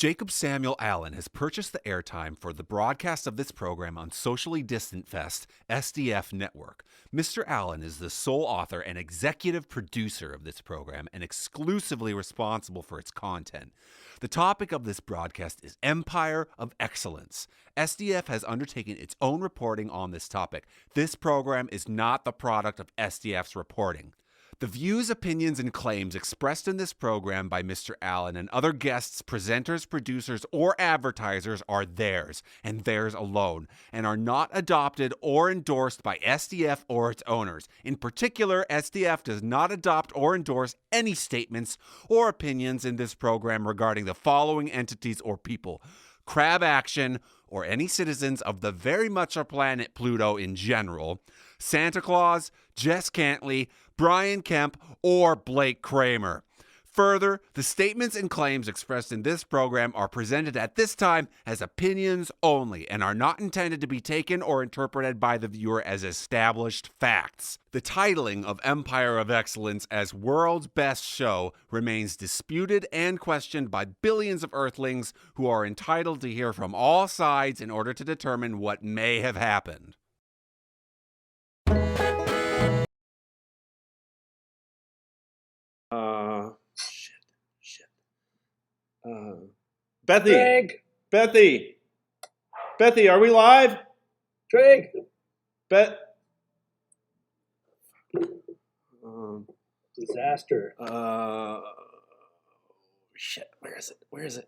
Jacob Samuel Allen has purchased the airtime for the broadcast of this program on Socially Distant Fest SDF Network. Mr. Allen is the sole author and executive producer of this program and exclusively responsible for its content. The topic of this broadcast is Empire of Excellence. SDF has undertaken its own reporting on this topic. This program is not the product of SDF's reporting. The views, opinions, and claims expressed in this program by Mr. Allen and other guests, presenters, producers, or advertisers are theirs, and theirs alone, and are not adopted or endorsed by SDF or its owners. In particular, SDF does not adopt or endorse any statements or opinions in this program regarding the following entities or people: Crab Action, or any citizens of the very much our planet Pluto in general, Santa Claus, Jess Cantley, Brian Kemp, or Blake Kramer. Further, the statements and claims expressed in this program are presented at this time as opinions only and are not intended to be taken or interpreted by the viewer as established facts. The titling of Empire of Excellence as World's Best Show remains disputed and questioned by billions of Earthlings who are entitled to hear from all sides in order to determine what may have happened. Bethy, Drink. Bethy, are we live? Drink. Disaster. Shit, where is it?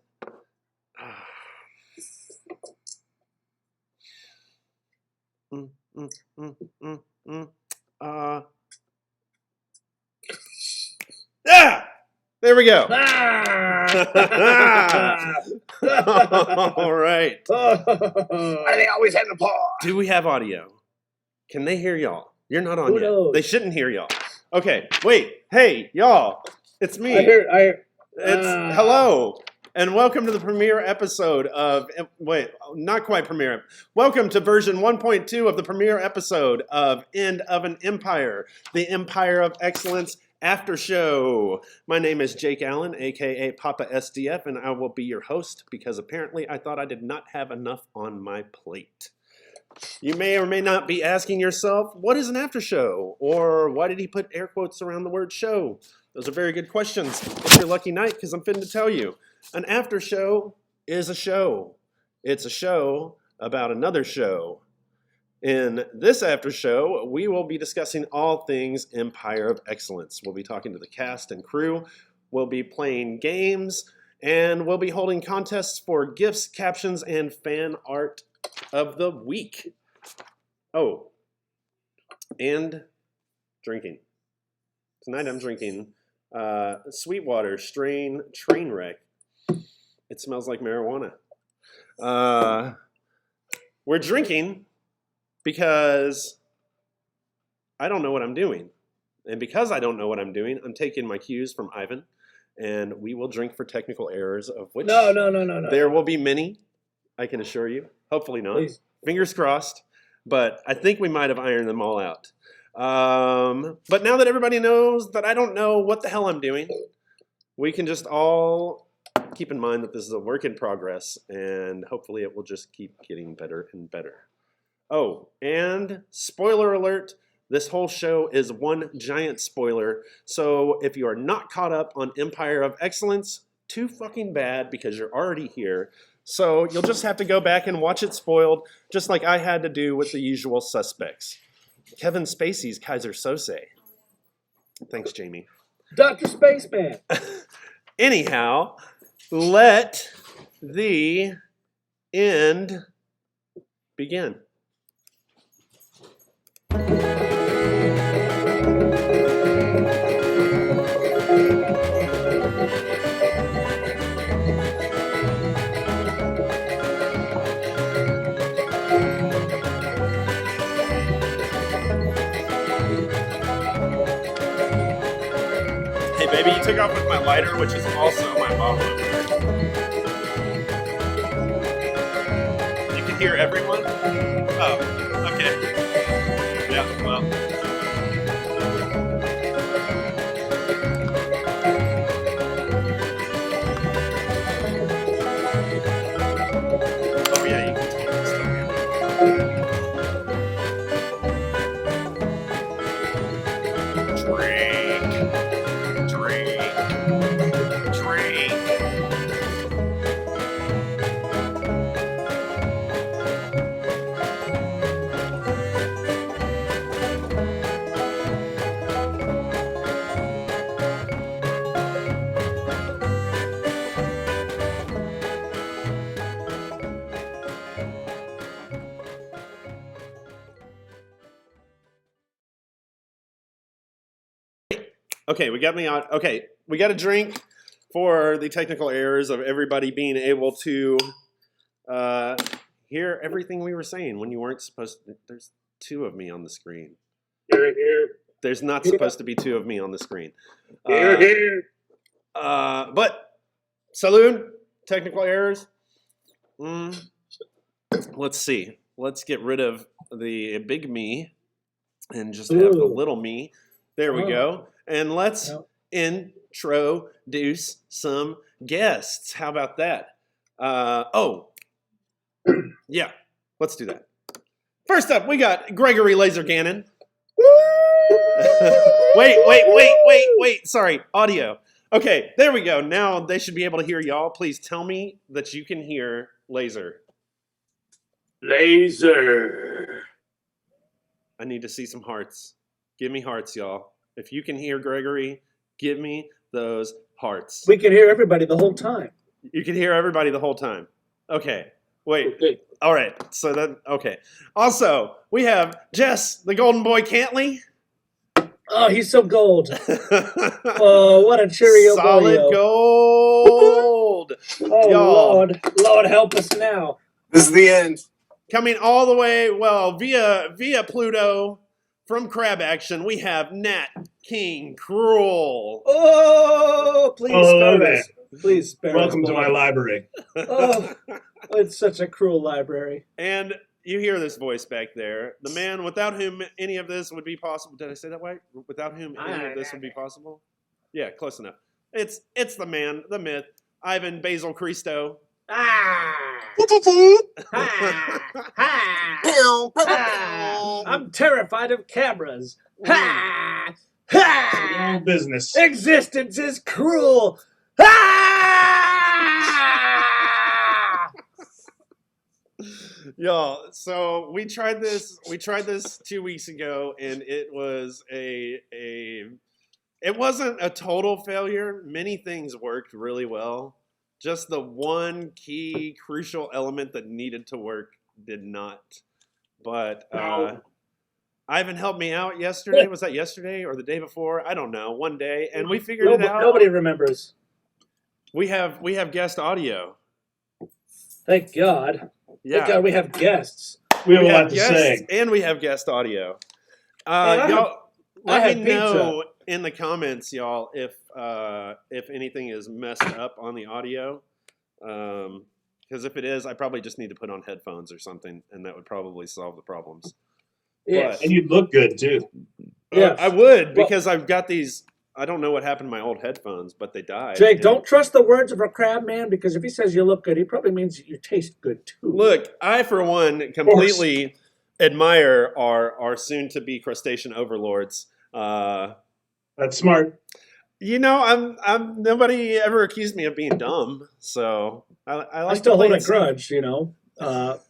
There we go. All right. Why do they always have the paw? Do we have audio? Can they hear y'all? You're not on Who yet. knows? They shouldn't hear y'all. Okay, wait. Hey, y'all. It's me. Hello. And welcome to the premiere episode of, not quite premiere. Welcome to version 1.2 of the premiere episode of End of an Empire, the Empire of Excellence After Show. My name is Jake Allen, aka Papa SDF, and I will be your host because apparently I thought I did not have enough on my plate. You may or may not be asking yourself, what is an after show? Or why did he put air quotes around the word show? Those are very good questions. It's your lucky night because I'm fitting to tell you. An after show is a show. It's a show about another show. In this after show, we will be discussing all things Empire of Excellence. We'll be talking to the cast and crew. We'll be playing games. And we'll be holding contests for gifts, captions, and fan art of the week. Oh, and drinking. Tonight I'm drinking Sweetwater Strain Trainwreck. It smells like marijuana. We're drinking because I don't know what I'm doing. And because I don't know what I'm doing, I'm taking my cues from Ivan, and we will drink for technical errors, of which No. there will be many, I can assure you. Hopefully not. Please. Fingers crossed. But I think we might have ironed them all out. But now that everybody knows that I don't know what the hell I'm doing, we can just all keep in mind that this is a work in progress, and hopefully it will just keep getting better and better. Oh, and spoiler alert, this whole show is one giant spoiler. So if you are not caught up on Empire of Excellence, too fucking bad because you're already here. So you'll just have to go back and watch it spoiled, just like I had to do with the usual suspects. Kevin Spacey's Kaiser Sose. Thanks, Jamie. Dr. Spaceman. Anyhow, let the end begin. Hey, baby, you took off with my lighter, which is also my mom. You can hear everyone? Oh, okay. Yeah, well. Oh, yeah, you can totally still hear me. Drink. Okay, we got me on. Okay, we got a drink for the technical errors of everybody being able to hear everything we were saying when you weren't supposed to. There's two of me on the screen. Here, here. There's not supposed to be two of me on the screen. Here, here. But salute, technical errors. Let's see. Let's get rid of the big me and just have the little me. There we go. And let's introduce some guests. How about that? Yeah, let's do that. First up, we got Gregory Laser Gannon. Wait. Sorry, audio. Okay, there we go. Now they should be able to hear y'all. Please tell me that you can hear Laser. Laser. I need to see some hearts. Give me hearts, y'all. If you can hear Gregory, give me those hearts. We can hear everybody the whole time. You can hear everybody the whole time. Okay, wait. Okay. All right, so then, okay. Also, we have Jess, the Golden Boy Cantley. Oh, he's so gold. Oh, what a Cheerio Solid bolio. gold. Oh, Y'all. Lord, help us now. This is the end. Coming all the way, well, via Pluto from Crab Action, we have Nat King Cruel. Oh, please spare us. Please spare us. Welcome to my library. Oh, it's such a cruel library. And you hear this voice back there. The man without whom any of this would be possible. Did I say that right? Without whom any of this would be possible? Yeah, close enough. It's the man, the myth, Ivan Basil Christo. I'm terrified of cameras. No business. Existence is cruel. Y'all, so we tried this 2 weeks ago, and it was it wasn't a total failure. Many things worked really well. Just the one key crucial element that needed to work did not. But Ivan helped me out yesterday. Was that yesterday or the day before? I don't know. One day, and we figured it out. Nobody remembers. We have guest audio. Thank God. Yeah. Thank God we have guests. We have a lot to guests, say. and we have guest audio. I Y'all, let have me pizza. know in the comments, y'all, if anything is messed up on the audio. Because if it is, I probably just need to put on headphones or something, and that would probably solve the problems. Yes. And you'd look good, too. Yes. I would, because I've got these. I don't know what happened to my old headphones, but they died. Jake, don't trust the words of a crab man, because if he says you look good, he probably means you taste good too. Look, I for one completely admire our soon-to-be crustacean overlords. That's smart. You know, I'm nobody ever accused me of being dumb, so I like I still to play hold a it safe. grudge,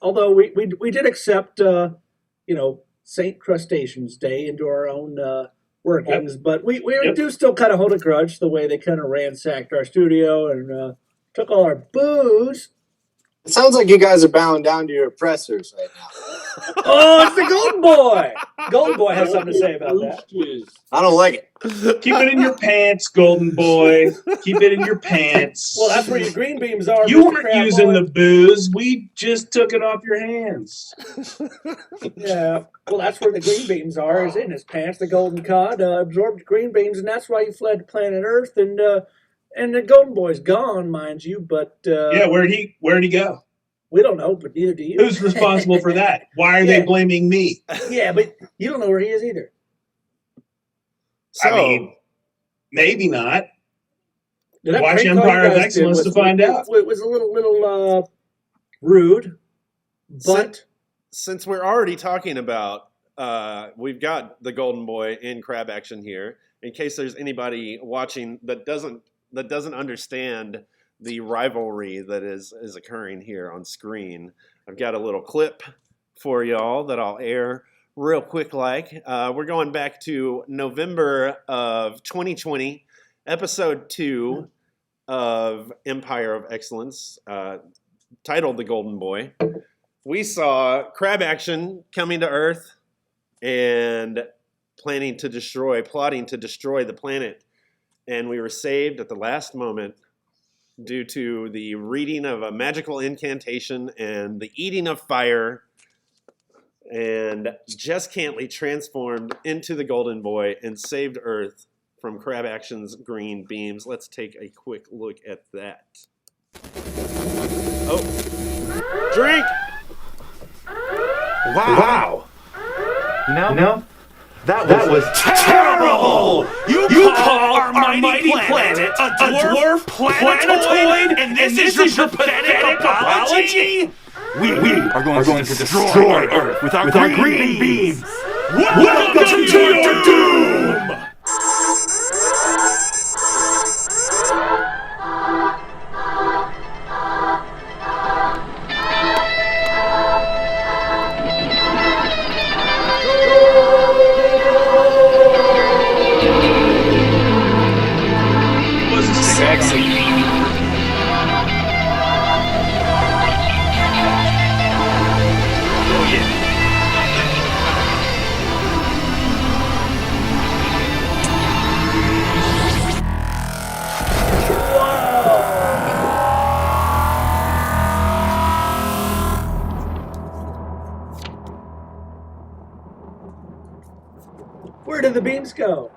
although we did accept, St. Crustaceans Day into our own workings, but we do still kind of hold a grudge the way they kind of ransacked our studio and took all our booze. It sounds like you guys are bowing down to your oppressors right now. Oh, it's the Golden Boy! Golden Boy has something to say about that. I don't like it. Keep it in your pants, Golden Boy. Keep it in your pants. Well, that's where your green beams are. You Mr. weren't Crab using Boy. the booze. We just took it off your hands. Yeah, well, that's where the green beams are, is in his pants. The golden cod absorbed green beams, and that's why he fled to planet Earth. And the Golden Boy's gone, mind you, but Yeah, where'd he go? we don't know, but neither do you. Who's responsible for that? Why are they blaming me? Yeah, but you don't know where he is either. So, I mean, maybe not. That Watch prank call Empire you of guys Excellence did to find out. It was a little rude, but since we're already talking about, we've got the Golden Boy in Crab Action here. In case there's anybody watching that doesn't understand the rivalry that is occurring here on screen, I've got a little clip for y'all that I'll air real quick. We're going back to November of 2020, episode 2 of Empire of Excellence, titled The Golden Boy. We saw Crab Action coming to Earth and plotting to destroy the planet and we were saved at the last moment due to the reading of a magical incantation and the eating of fire. And Jess Cantley transformed into the Golden Boy and saved Earth from Crab Action's green beams. Let's take a quick look at that. Oh, drink! Wow. No. That was terrible! You call our mighty planet a dwarf planetoid, and this is your pathetic apology? We are going to destroy Earth with our green beams. Welcome to your doom! Where did the beams go?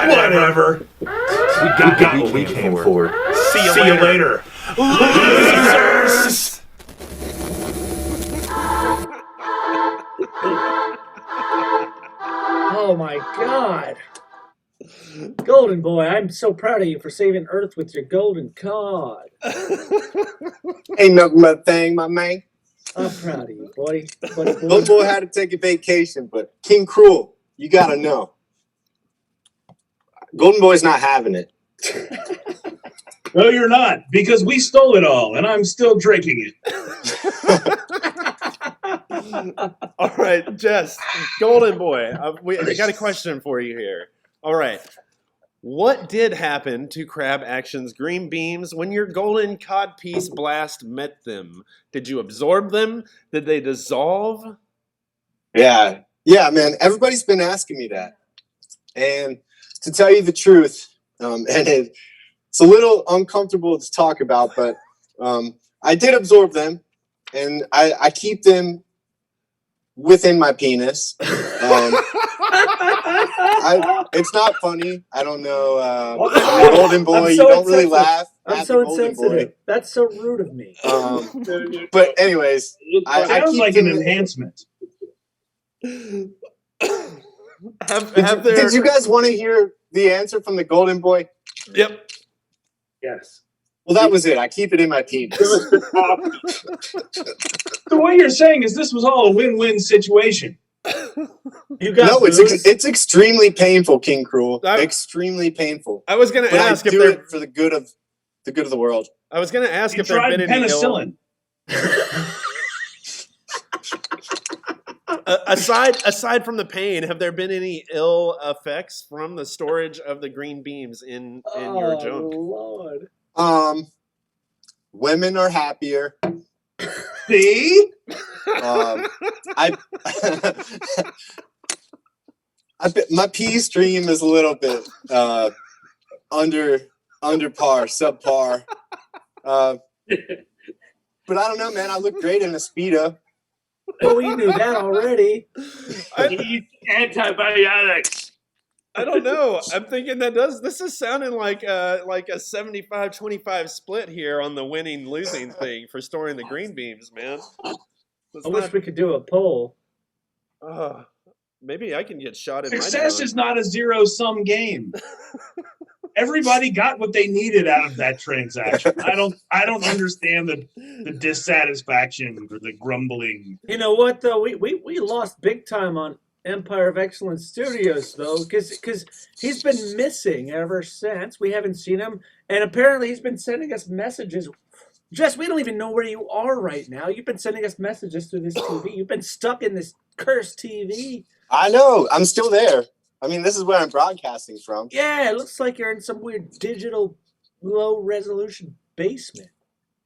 Whatever. We got what we came for. See you later. Losers! Oh my God. Golden Boy, I'm so proud of you for saving Earth with your golden cod. Ain't nothing but a thing, my man. I'm proud of you, buddy. Buddy boy. Little boy had to take a vacation, but King Cruel, you gotta know. Golden Boy's not having it. No, you're not, because we stole it all, and I'm still drinking it. All right, Jess, Golden Boy, I got a question for you here. All right. What did happen to Crab Action's green beams when your golden codpiece blast met them? Did you absorb them? Did they dissolve? Yeah, man. Everybody's been asking me that. And to tell you the truth, and it's a little uncomfortable to talk about, but I did absorb them, and I keep them within my penis. It's not funny. I don't know. Golden Boy, you don't really laugh. I'm so insensitive. That's so rude of me. But anyways, I Sounds keep like them, an enhancement. Did you guys want to hear the answer from the Golden Boy? Yep. Yes. Well, that was it. I keep it in my penis. So what you're saying is this was all a win-win situation. You got No, booze? it's extremely painful, King Cruel. Extremely painful. I was going to But ask I if do there. it for the good of the world. I was going to ask You if there had tried been any penicillin. aside from the pain, have there been any ill effects from the storage of the green beams in your junk? Lord. Women are happier. See? My pee stream is a little bit under par, subpar. But I don't know, man. I look great in a Speedo. Oh, we knew that already. Eat antibiotics. I don't know. I'm thinking this is sounding like a 75-25 split here on the winning-losing thing for storing the green beams, man. I wish we could do a poll. Maybe I can get shot in my Success junk. is not a zero-sum game. Everybody got what they needed out of that transaction. I don't understand the dissatisfaction or the grumbling. You know what though? We lost big time on Empire of Excellence Studios though, because he's been missing ever since. We haven't seen him, and apparently he's been sending us messages. Jess, we don't even know where you are right now. You've been sending us messages through this TV. You've been stuck in this cursed TV. I know. I'm still there. I mean, this is where I'm broadcasting from. Yeah, it looks like you're in some weird digital low resolution basement.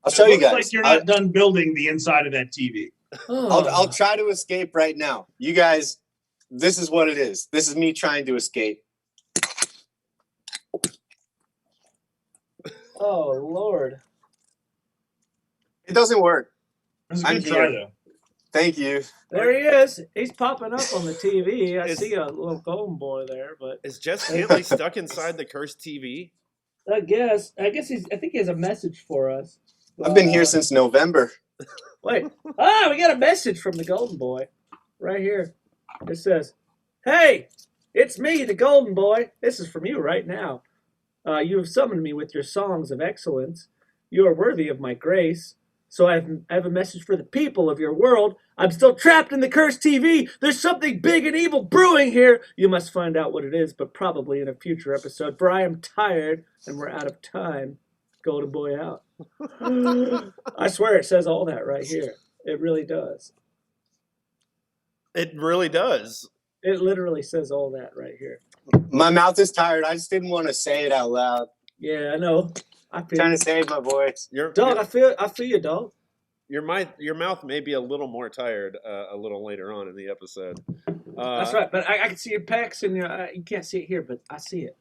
I'll show you Looks guys. like you're not done building the inside of that TV. Oh. I'll try to escape right now. You guys this is what it is. This is me trying to escape. Oh Lord. It doesn't work. It was a I'm good try, here. though. Thank you. There he is. He's popping up on the TV. I Is- see a little golden boy there, but Is Jess Cantley stuck inside the cursed TV? I guess he's. I think he has a message for us. I've been here But, since November. Wait. Ah, we got a message from the golden boy, right here. It says, "Hey, it's me, the golden boy. This is from you right now. You have summoned me with your songs of excellence. You are worthy of my grace. So I have a message for the people of your world. I'm still trapped in the cursed TV. There's something big and evil brewing here. You must find out what it is, but probably in a future episode, for I am tired and we're out of time. Golden boy out." I swear it says all that right here. It really does. It really does. It literally says all that right here. My mouth is tired. I just didn't want to say it out loud. Yeah, I know. I feel Trying you. to save my voice. Dog, I feel you, dog. Your mouth may be a little more tired a little later on in the episode. That's right, but I can see your pecs and you can't see it here, but I see it.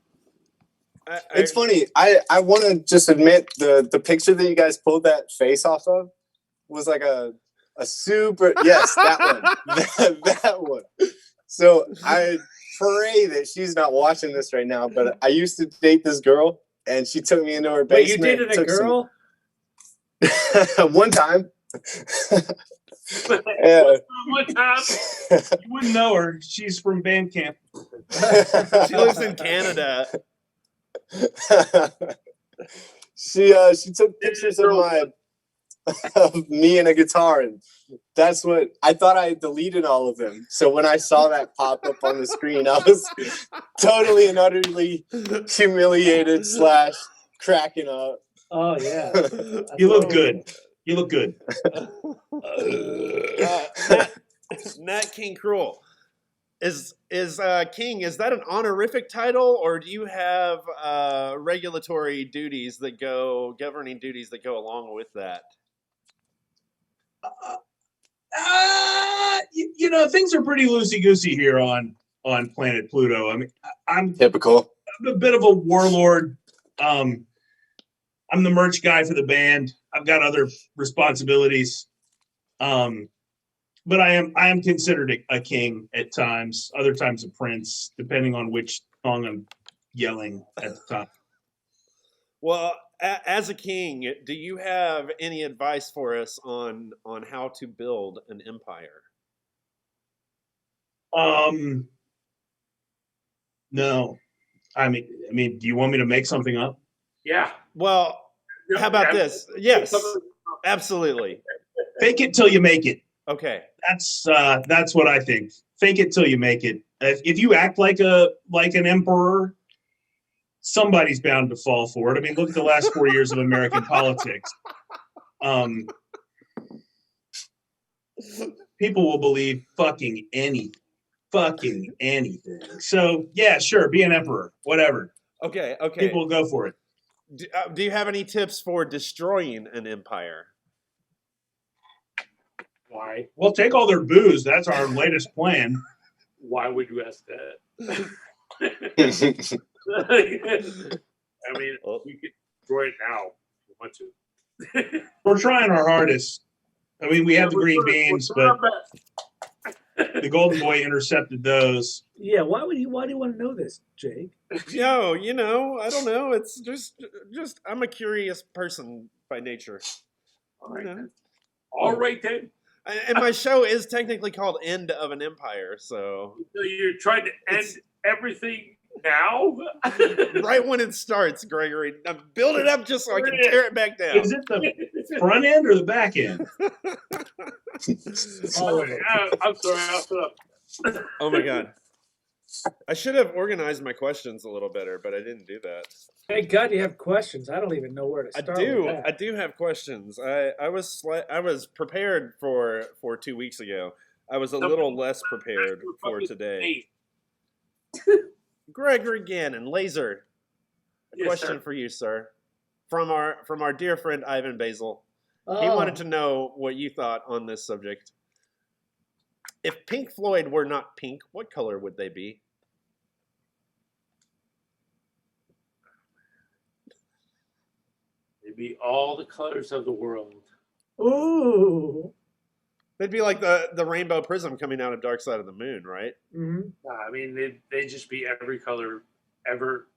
It's funny. I want to just admit the picture that you guys pulled that face off of was like a super that one that one. So I pray that she's not watching this right now. But I used to date this girl, and she took me into her Wait, you basement. dated a girl? One time. One time. You wouldn't know her. She's from band camp. She lives in Canada. She took pictures of me and a guitar, and that's what I thought. I deleted all of them. So when I saw that pop up on the screen, I was totally and utterly humiliated / cracking up. Oh yeah. You look good. You look good. Nat King Cruel. Is King, is that an honorific title, or do you have regulatory duties governing duties that go along with that? You know, things are pretty loosey-goosey here on planet Pluto. I mean, I'm Typical. a bit of a warlord. I'm the merch guy for the band. I've got other responsibilities. But I am considered a king at times, other times a prince, depending on which song I'm yelling at the time. Well, as a king, do you have any advice for us on how to build an empire? No. I mean, do you want me to make something up? Yeah. Well, how about this? Yes, absolutely. Fake it till you make it. Okay. That's what I think. Fake it till you make it. If you act like an emperor, somebody's bound to fall for it. I mean, look at the last 4 years of American politics. People will believe fucking anything. So yeah, sure, be an emperor, whatever. Okay. People will go for it. Do you have any tips for destroying an empire? Why? Well, take all their booze. That's our latest plan. Why would you ask that? I mean, we could destroy it now if we want to. We're trying our hardest. I mean, we have the green beans, but the golden boy intercepted those. Yeah, why do you want to know this, Jake? No, I don't know. It's just I'm a curious person by nature. All right, You know? then. All right then. And my show is technically called End of an Empire, so So you're trying to end everything now? right when it starts, Gregory, build it up just so I can tear it back down. Is it the front end or the back end? I'm sorry, I'll shut up. Oh my god. I should have organized my questions a little better, but I didn't do that. Thank God you have questions. I don't even know where to I start. do. With that. I do have questions. I was prepared for 2 weeks ago. I was a little less prepared for today. Gregory Gannon, Laser. A question for you, sir. From our dear friend Ivan Basil. He wanted to know what you thought on this subject. If Pink Floyd were not pink, what color would they be? It'd be all the colors of the world. Ooh. They'd be like the rainbow prism coming out of Dark Side of the Moon, right? Mm-hmm. I mean, they'd just be every color ever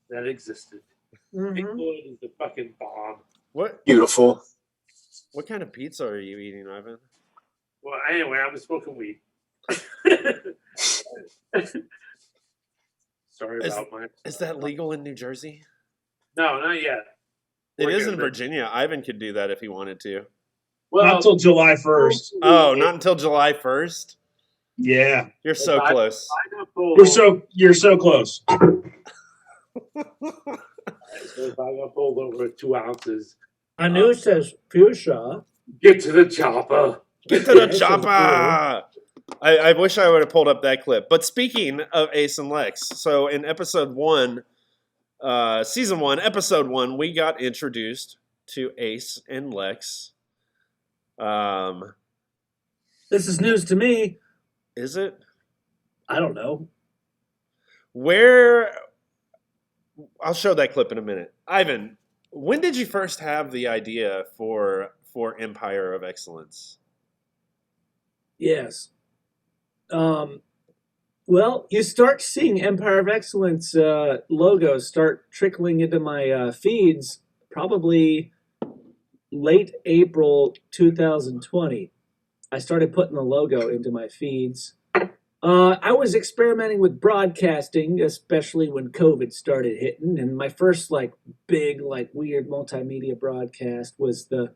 that existed. Pink Mm-hmm. Floyd is the fucking bomb. What Beautiful. kind of pizza are you eating, Ivan? Well, anyway, I'm smoking weed. Sorry about my. Is that legal in New Jersey? No, not yet. It We're is in getting Virginia. Ivan could do that if he wanted to. Not Well, until July 1st. Oh, not until July 1st? Yeah. You're so If I- close. You're so close. So if I got pulled over 2 ounces, I knew it says fuchsia. get to the chopper. Get to the Yes, chopper! I wish I would have pulled up that clip. But speaking of Ace and Lex, so in episode 1, season 1, episode 1, we got introduced to Ace and Lex. This is news to me. Is it? I don't know. Where... I'll show that clip in a minute. Ivan, when did you first have the idea for Empire of Excellence? Yes. Well, you start seeing Empire of Excellence logos start trickling into my feeds probably late April 2020. I started putting the logo into my feeds. I was experimenting with broadcasting, especially when COVID started hitting, and my first big weird multimedia broadcast was the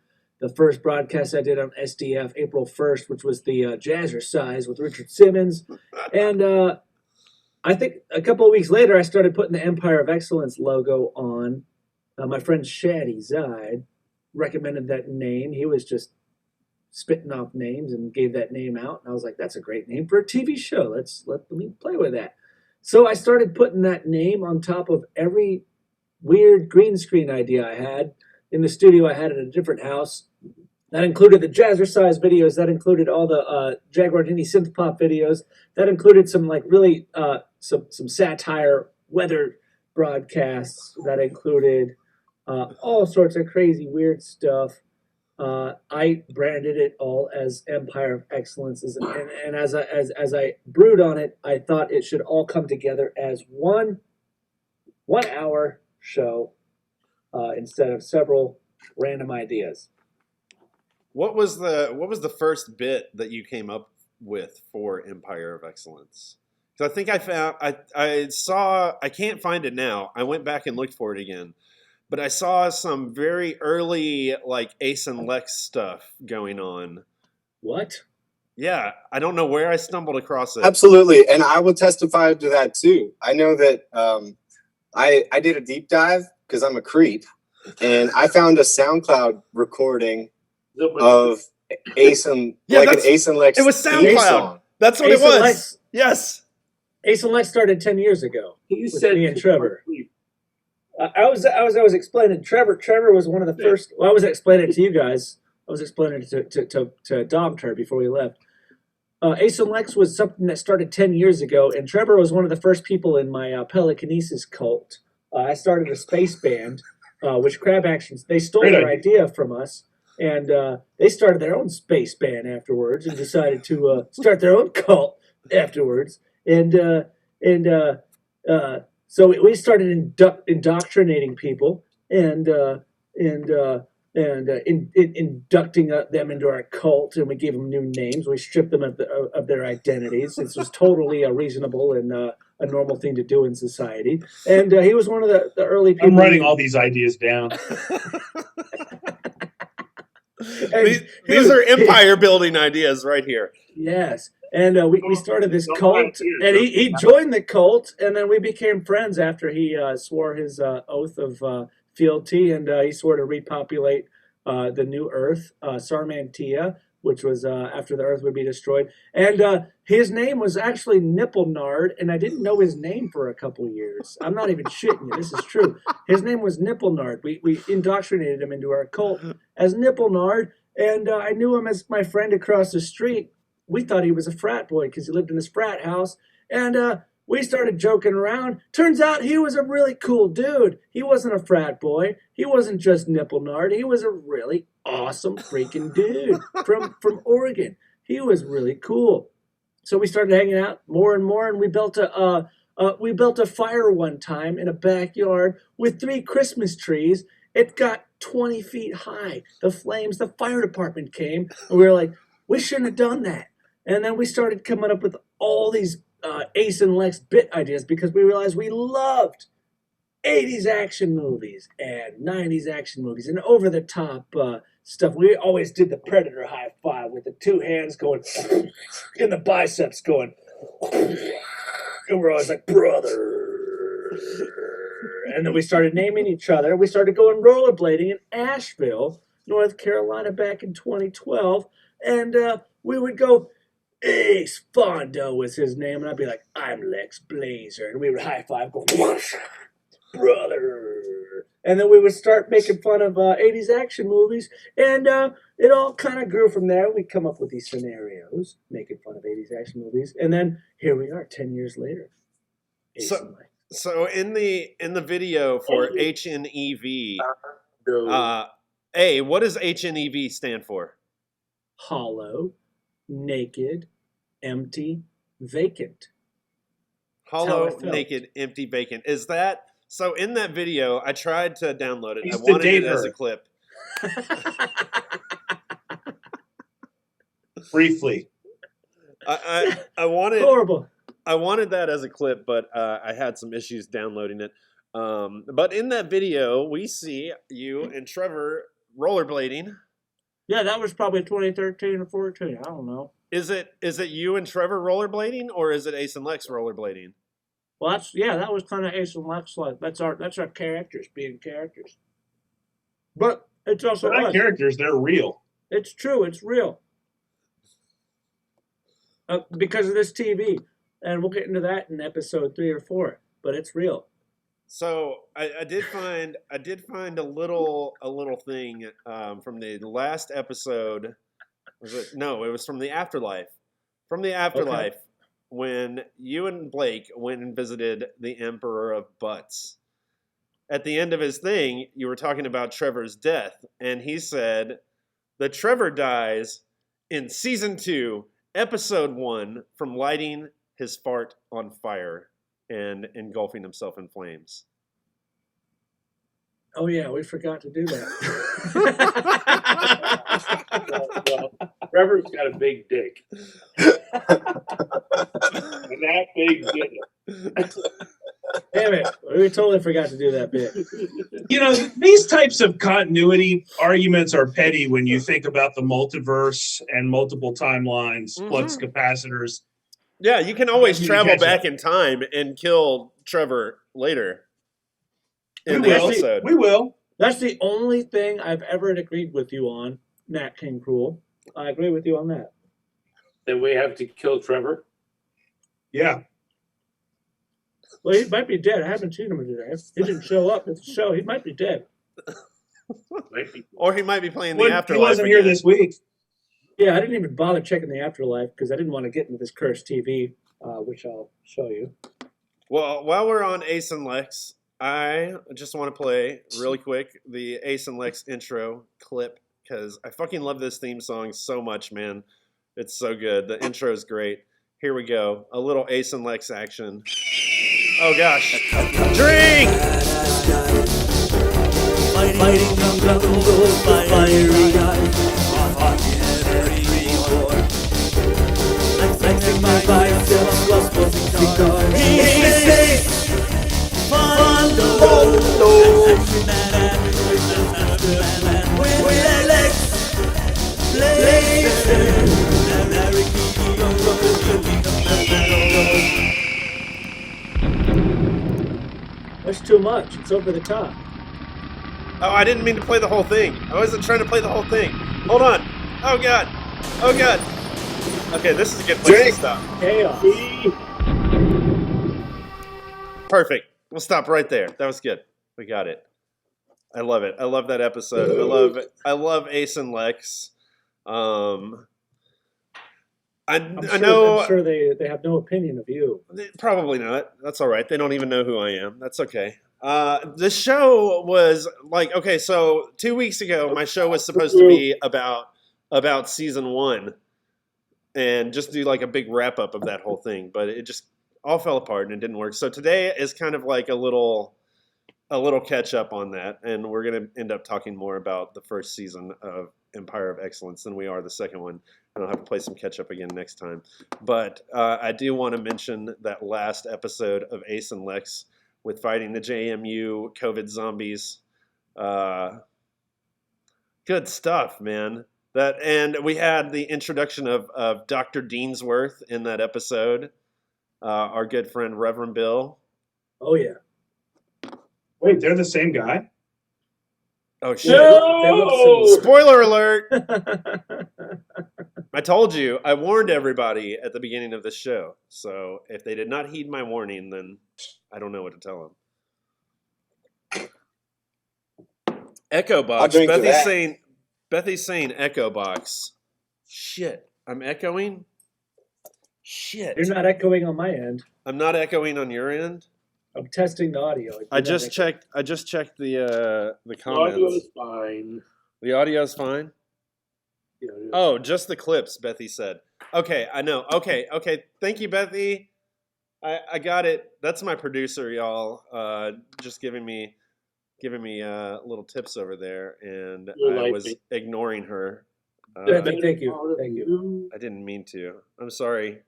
first broadcast I did on SDF April 1st, which was the Jazzercise with Richard Simmons. And I think a couple of weeks later, I started putting the Empire of Excellence logo on. My friend Shaddy Zide recommended that name. He was just spitting off names and gave that name out. And I was like, that's a great name for a TV show. Let me play with that. So I started putting that name on top of every weird green screen idea I had in the studio I had at a different house. That included the Jazzercise videos. That included all the Jaguar Dini synth pop videos. That included some really some satire weather broadcasts. That included all sorts of crazy weird stuff. I branded it all as Empire of Excellence, and as I brewed on it, I thought it should all come together as one hour show instead of several random ideas. What was the first bit that you came up with for Empire of Excellence? Because I think I can't find it now. I went back and looked for it again. But I saw some very early Ace and Lex stuff going on. What? Yeah, I don't know where I stumbled across it. Absolutely, and I will testify to that too. I know that I did a deep dive because I'm a creep, and I found a SoundCloud recording of Ace and an Ace and Lex. It was theme SoundCloud. song. That's what Ace it was. and Lex. Yes. Ace and Lex started 10 years ago You with said me and Trevor. I was explaining. Trevor was one of the first. Well, I wasn't explaining it to you guys. I was explaining it to Domter before we left. Ace and Lex was something that started 10 years ago, and Trevor was one of the first people in my Pelikinesis cult. I started a space band, which Crab Actions. They stole their idea from us, and they started their own space band afterwards, and decided to start their own cult afterwards, So we started indoctrinating people and inducting them into our cult, and we gave them new names. We stripped them of their identities. This was totally reasonable and a normal thing to do in society. And he was one of the early people. I'm writing all these ideas down. These are empire building ideas right here. Yes. And we started this cult, and he joined the cult, and then we became friends after he swore his oath of fealty, and he swore to repopulate the new Earth, Sarmantia, which was after the Earth would be destroyed. And his name was actually Nipple Nard, and I didn't know his name for a couple years. I'm not even shitting you. This is true. His name was Nipple Nard. We indoctrinated him into our cult as Nipple Nard, and I knew him as my friend across the street we thought he was a frat boy because he lived in this frat house. And we started joking around. Turns out he was a really cool dude. He wasn't a frat boy. He wasn't just nipple nard. He was a really awesome freaking dude from Oregon. He was really cool. So we started hanging out more and more, and we built a fire one time in a backyard with 3 Christmas trees. It got 20 feet high. The fire department came, and we were like, we shouldn't have done that. And then we started coming up with all these Ace and Lex bit ideas because we realized we loved 80s action movies and 90s action movies and over-the-top stuff. We always did the Predator high five with the 2 hands going and the biceps going. And we're always like, brother. And then we started naming each other. We started going rollerblading in Asheville, North Carolina back in 2012. And we would go, Ace Fondo was his name. And I'd be like, I'm Lex Blazer. And we would high five, go, brother. And then we would start making fun of 80s action movies. And it all kind of grew from there. We'd come up with these scenarios, making fun of 80s action movies. And then here we are 10 years later. So in the video for HNEV, what does HNEV stand for? Hollow, naked, empty, vacant. Hollow, naked, empty, vacant. Is that so? In that video, I tried to download it. Used I to wanted it date as her. a clip. Briefly. I wanted Horrible. I wanted that as a clip, but I had some issues downloading it. But in that video, we see you and Trevor rollerblading. Yeah, that was probably 2013 or 14. I don't know. Is it you and Trevor rollerblading, or is it Ace and Lex rollerblading? Well, that was kind of Ace and Lex. Like that's our characters being characters. But it's also They're not us. characters, they're real. It's true. It's real. Because of this TV, and we'll get into that in episode 3 or 4. But it's real. So I did find a little thing from the last episode. Was it? No, it was from the afterlife. From the afterlife, when you and Blake went and visited the Emperor of Butts. At the end of his thing, you were talking about Trevor's death, and he said that Trevor dies in season 2, episode 1, from lighting his fart on fire and engulfing himself in flames. Oh yeah, we forgot to do that. Well, Trevor's got a big dick. And that big dick. Damn it, we totally forgot to do that bit. You know, these types of continuity arguments are petty when you think about the multiverse and multiple timelines, flux capacitors. Yeah, you can always You travel catch back up. in time and kill Trevor later in We the will. episode. We will. That's the only thing I've ever agreed with you on, Nat King Cruel. I agree with you on that. Then we have to kill Trevor. Yeah. Well, he might be dead. I haven't seen him today. He didn't show up at the show. He might be dead. Or he might be playing the He afterlife. wasn't here again. this week. Yeah, I didn't even bother checking the afterlife because I didn't want to get into this cursed TV, which I'll show you. Well, while we're on Ace and Lex, I just want to play really quick the Ace and Lex intro clip because I fucking love this theme song so much, man. It's so good. The intro is great. Here we go. A little Ace and Lex action. Oh gosh. Drink! Fighting from those fiery eyes, every war. Flexing my biceps, plus cigars. He says, Fondo, action man, with Alex, Blazer, That's too much. It's over the top. Oh, I didn't mean to play the whole thing. I wasn't trying to play the whole thing. Hold on. Oh god. Oh god. Okay, this is a good place Drink. to stop. Chaos. Perfect. We'll stop right there. That was good. We got it. I love it. I love that episode. I love Ace and Lex. I know. I'm sure they have no opinion of you. Probably not. That's all right. They don't even know who I am. That's okay. The show was like, okay, so 2 weeks ago, my show was supposed to be about season 1 and just do like a big wrap up of that whole thing, but it just all fell apart and it didn't work. So today is kind of like a little catch up on that, and we're going to end up talking more about the first season of Empire of Excellence than we are the second one. And I'll have to play some catch up again next time. But I do want to mention that last episode of Ace and Lex with fighting the JMU COVID zombies. Good stuff, man. And we had the introduction of Dr. Deansworth in that episode. Our good friend Reverend Bill. Oh yeah. Wait, they're the same guy? Oh shit! They look similar. Spoiler alert! I told you. I warned everybody at the beginning of this show. So if they did not heed my warning, then I don't know what to tell them. Echo box. Bethy's saying echo box. Shit. I'm echoing? Shit. You're not echoing on my end. I'm not echoing on your end? I'm testing the audio. I just checked the comments. Audio is fine. The audio's fine? Yeah, yeah. Oh, just the clips, Bethy said. Okay, I know. Okay. Thank you, Bethy. I got it. That's my producer, y'all. Just giving me little tips over there, and I was ignoring her. Bethy, thank you. I didn't mean to. I'm sorry.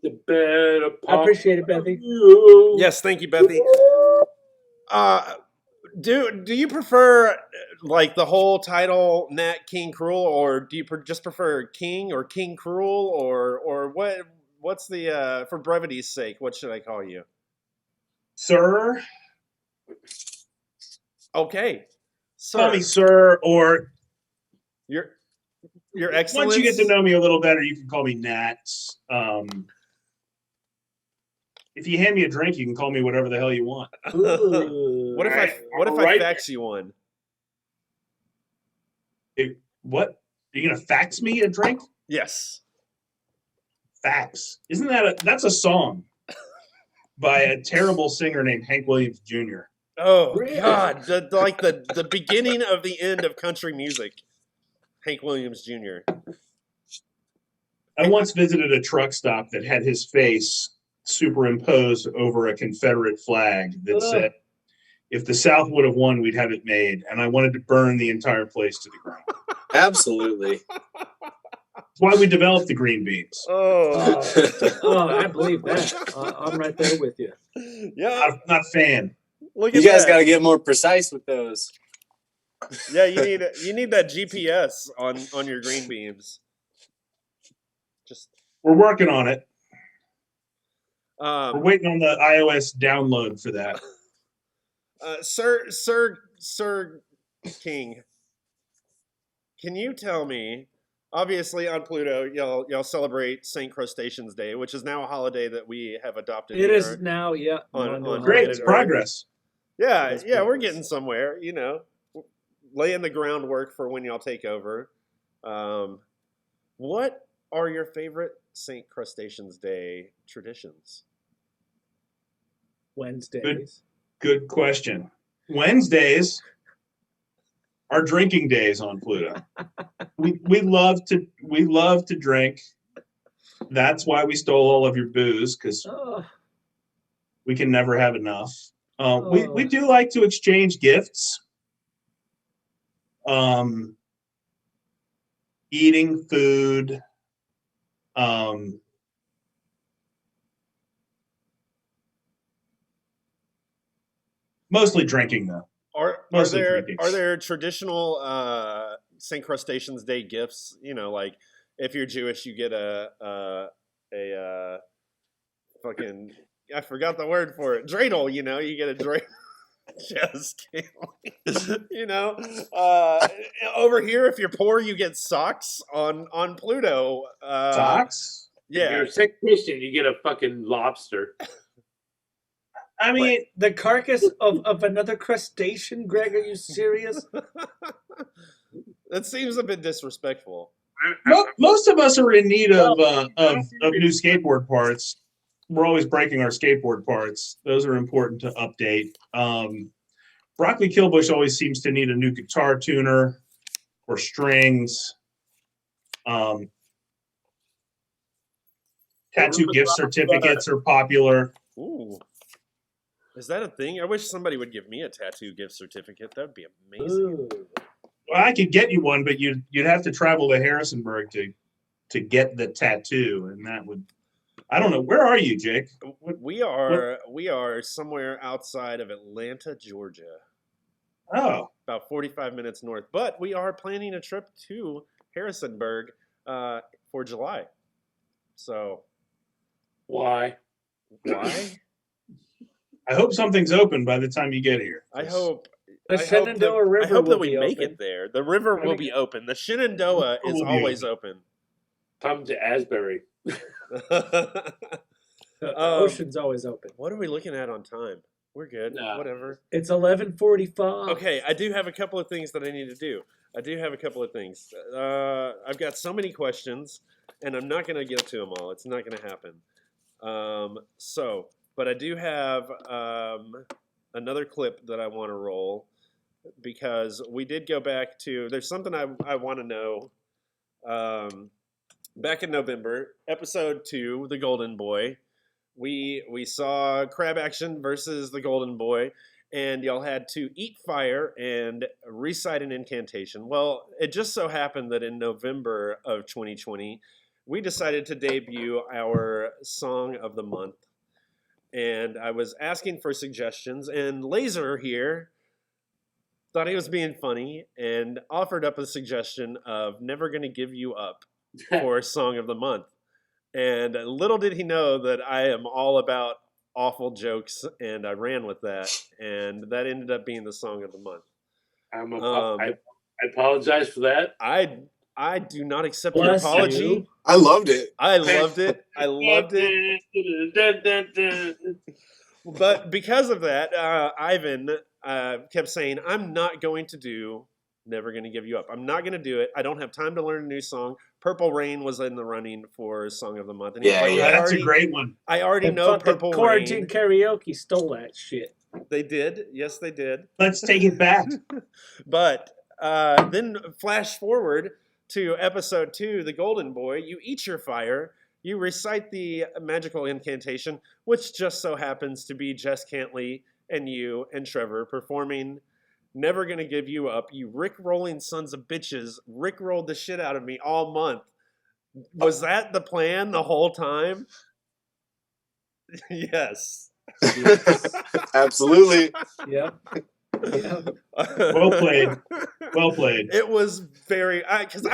The better I appreciate it, Bethy. Yes, thank you, Bethy. Do you prefer like the whole title Nat King Cruel, or do you just prefer King or King Cruel, or what? What's the for brevity's sake? What should I call you, Sir? Okay, sir. Call me sir, or Your Excellence. once you get to know me a little better, you can call me Nat. If you hand me a drink, you can call me whatever the hell you want. What if I fax you one? What? Are you gonna fax me a drink? Yes. Fax. Isn't that's a song by a terrible singer named Hank Williams Jr. Oh God! The beginning of the end of country music. Hank Williams Jr. I once visited a truck stop that had his face superimposed over a Confederate flag that said, "If the South would have won, we'd have it made." And I wanted to burn the entire place to the ground. Absolutely. That's why we developed the green beans. I believe that. I'm right there with you. Yeah, I'm not a fan. look You at guys that. got to get more precise with those. Yeah, you need that GPS on your green beams. We're working on it. We're Um, waiting on the iOS download for that. Sir King, can you tell me? Obviously, on Pluto, y'all celebrate Saint Crustaceans Day, which is now a holiday that we have adopted. It here. is now, yeah. On Great, planet it's Earth. progress. Yeah, That's we're progress. getting somewhere. You know, laying the groundwork for when y'all take over. What are your favorite Saint Crustaceans Day traditions? Wednesdays. Good question. Wednesdays are drinking days on Pluto. We love to drink. That's why we stole all of your booze, because Oh, we can never have enough. We do like to exchange gifts. Eating food. Mostly drinking, though. Are Mostly there drinking. traditional Saint Crustaceans Day gifts? You know, like if you're Jewish, you get a fucking, I forgot the word for it, dreidel. You know, you get a dreidel. Just kidding. You know, over here, if you're poor, you get socks on Pluto. Socks? If Yeah. you're a sick Christian, you get a fucking lobster. I mean, the carcass of another crustacean, Greg? Are you serious? That seems a bit disrespectful. Most of us are in need of new skateboard parts. We're always breaking our skateboard parts. Those are important to update. Broccoli Killbush always seems to need a new guitar tuner or strings. Tattoo gift certificates are popular. Ooh. Is that a thing? I wish somebody would give me a tattoo gift certificate. That would be amazing. Ooh. Well, I could get you one, but you'd have to travel to Harrisonburg to get the tattoo, and that would. I don't know. Where are you, Jake? We are somewhere outside of Atlanta, Georgia. Oh, About 45 minutes north. But we are planning a trip to Harrisonburg for July. So Why? why? I hope something's open by the time you get here. I hope. The I hope Shenandoah River I hope that will we be make open. it there. The river will be open. The Shenandoah is will be always open. Come to Asbury. The ocean's always open. What are we looking at on time? We're good. Nah. Whatever. It's 11:45. Okay, I do have a couple of things that I need to do. I've got so many questions, and I'm not going to get to them all. It's not going to happen. But I do have another clip that I want to roll because we did go back to. There's something I want to know. Back in November, episode 2, The Golden Boy, we saw Crab Action versus The Golden Boy, and y'all had to eat fire and recite an incantation. Well, it just so happened that in November of 2020, we decided to debut our Song of the Month. And I was asking for suggestions, and Laser here thought he was being funny and offered up a suggestion of Never Gonna Give You Up for Song of the Month. And little did he know that I am all about awful jokes, and I ran with that, and that ended up being the Song of the Month. I apologize for that. I do not accept your Bless apology. you. I loved it. I loved it. I loved it. But because of that, Ivan kept saying, I'm not going to do Never Gonna Give You Up. I'm not going to do it. I don't have time to learn a new song. Purple Rain was in the running for Song of the Month. And Yeah, like, yeah. That's a great one. I already And know fucking Purple Quarantine Rain. Karaoke stole that shit. They did. Yes, they did. Let's take it back. But then flash forward to episode 2, The Golden Boy. You eat your fire. You recite the magical incantation, which just so happens to be Jess Cantley and you and Trevor performing Never Gonna Give You Up. You Rick-rolling sons of bitches Rick-rolled the shit out of me all month. Was that the plan the whole time? Yes. Absolutely. Yep. Well played. Well played. It was very, because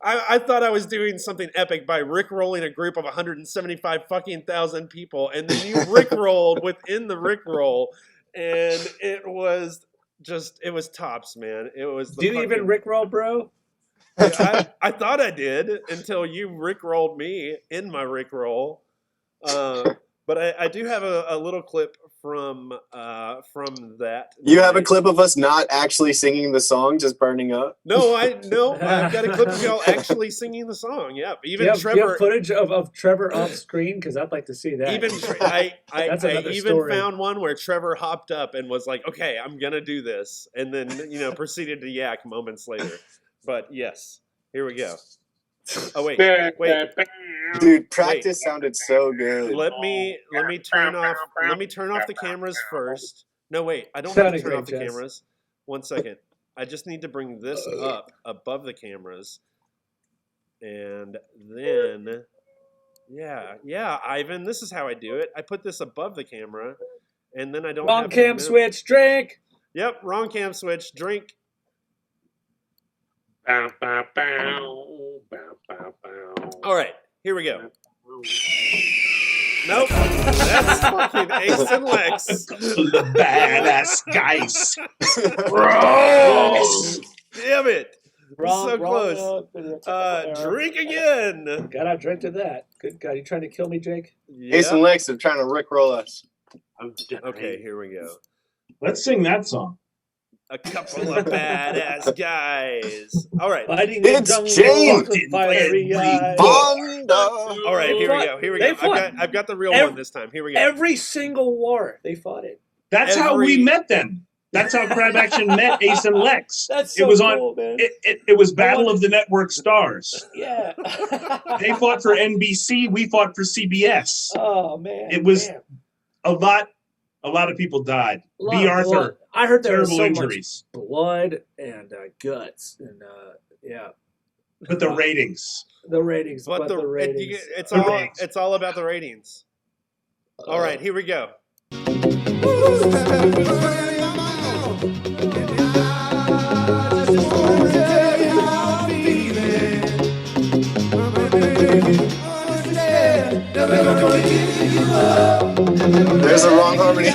I thought I was doing something epic by Rick-rolling a group of 175 fucking thousand people, and then you Rick-rolled within the Rick-roll, and it was tops, man. It was. Do you even Rickroll, bro? I thought I did until you Rick-rolled me in my Rick-roll. But I do have a little clip from that. You have a clip of us not actually singing the song, just burning up? No, I've got a clip of y'all actually singing the song. Yeah, even You have Trevor. footage of Trevor off screen? Because I'd like to see that. Even I That's another even story. found one where Trevor hopped up and was like, "Okay, I'm gonna do this," and then proceeded to yak moments later. But yes, here we go. Oh wait. Dude, practice sounded so good. Let me turn off the cameras first. No, wait, I don't have to Sounded turn great, off the Jess. cameras. 1 second. I just need to bring this up above the cameras. And then yeah, Ivan, this is how I do it. I put this above the camera, and then I don't Wrong have cam to switch, drink. Yep, wrong cam switch, drink. Bow, bow, bow, bow, bow, bow. All right, here we go. Nope, that's fucking Ace and Lex. The badass guys. Damn it. Wrong, so wrong, close. Drink again. Gotta drink to that. Good God, you trying to kill me, Jake? Ace and Yep. Lex are trying to rickroll us. Okay, here we go. Let's sing that song. A couple of badass guys. All right. Fighting in It's jungle Jane. with fiery eyes. Fonda. All right, here we go. Here we They go. fought I've got the real ev- one this time. Here we go. Every single war they fought in. That's how Every- we met them. That's how Crab Action met Ace and Lex. That's it so was cool, on. man. It was Battle of the Network Stars. Yeah. They fought for NBC. We fought for CBS. Oh man. It was Damn. a lot of people died. A lot B. of blood. Arthur, I heard there was terrible so injuries. much blood and guts and yeah, But the ratings. the ratings. But the ratings. it's all about the ratings. All right, here we go. There's a wrong harmony.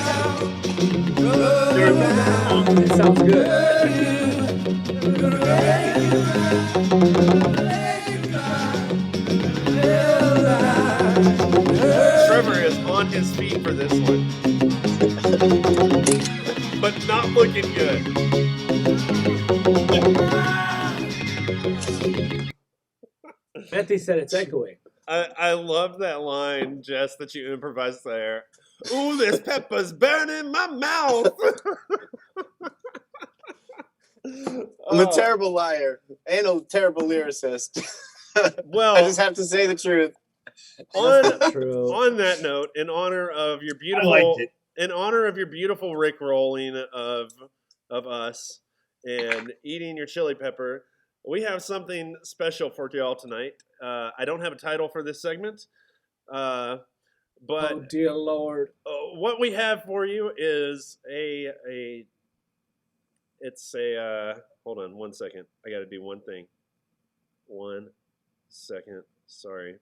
It sounds good. Trevor is on his feet for this one. But not looking good. Betty said it's echoing. I love that line, Jess, that you improvised there. Ooh, this pepper's burning my mouth. I'm a terrible liar and a terrible lyricist. Well, I just have to say the truth. True. On that note, in honor of your I beautiful, liked it. in honor of your beautiful Rick rolling of us and eating your chili pepper, we have something special for y'all tonight. I don't have a title for this segment, but Oh dear Lord. what we have for you is hold on 1 second. I got to do one thing. 1 second. Sorry.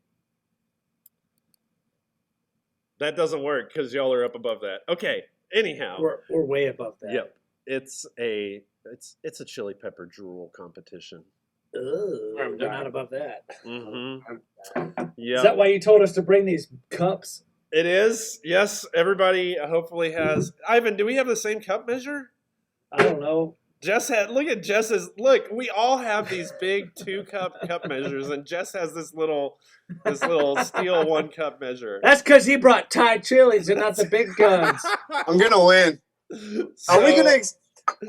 That doesn't work because y'all are up above that. Okay. Anyhow. We're way above that. Yep. It's a chili pepper drool competition. Ugh, I'm we're done. not above that. Mm-hmm. Yeah. Is that why you told us to bring these cups? It is. Yes. Everybody hopefully has. Ivan, do we have the same cup measure? I don't know. Look at Jess's. Look, we all have these big 2-cup measures, and Jess has this little steel 1-cup measure. That's because he brought Thai chilies and not the big guns. I'm gonna win. So-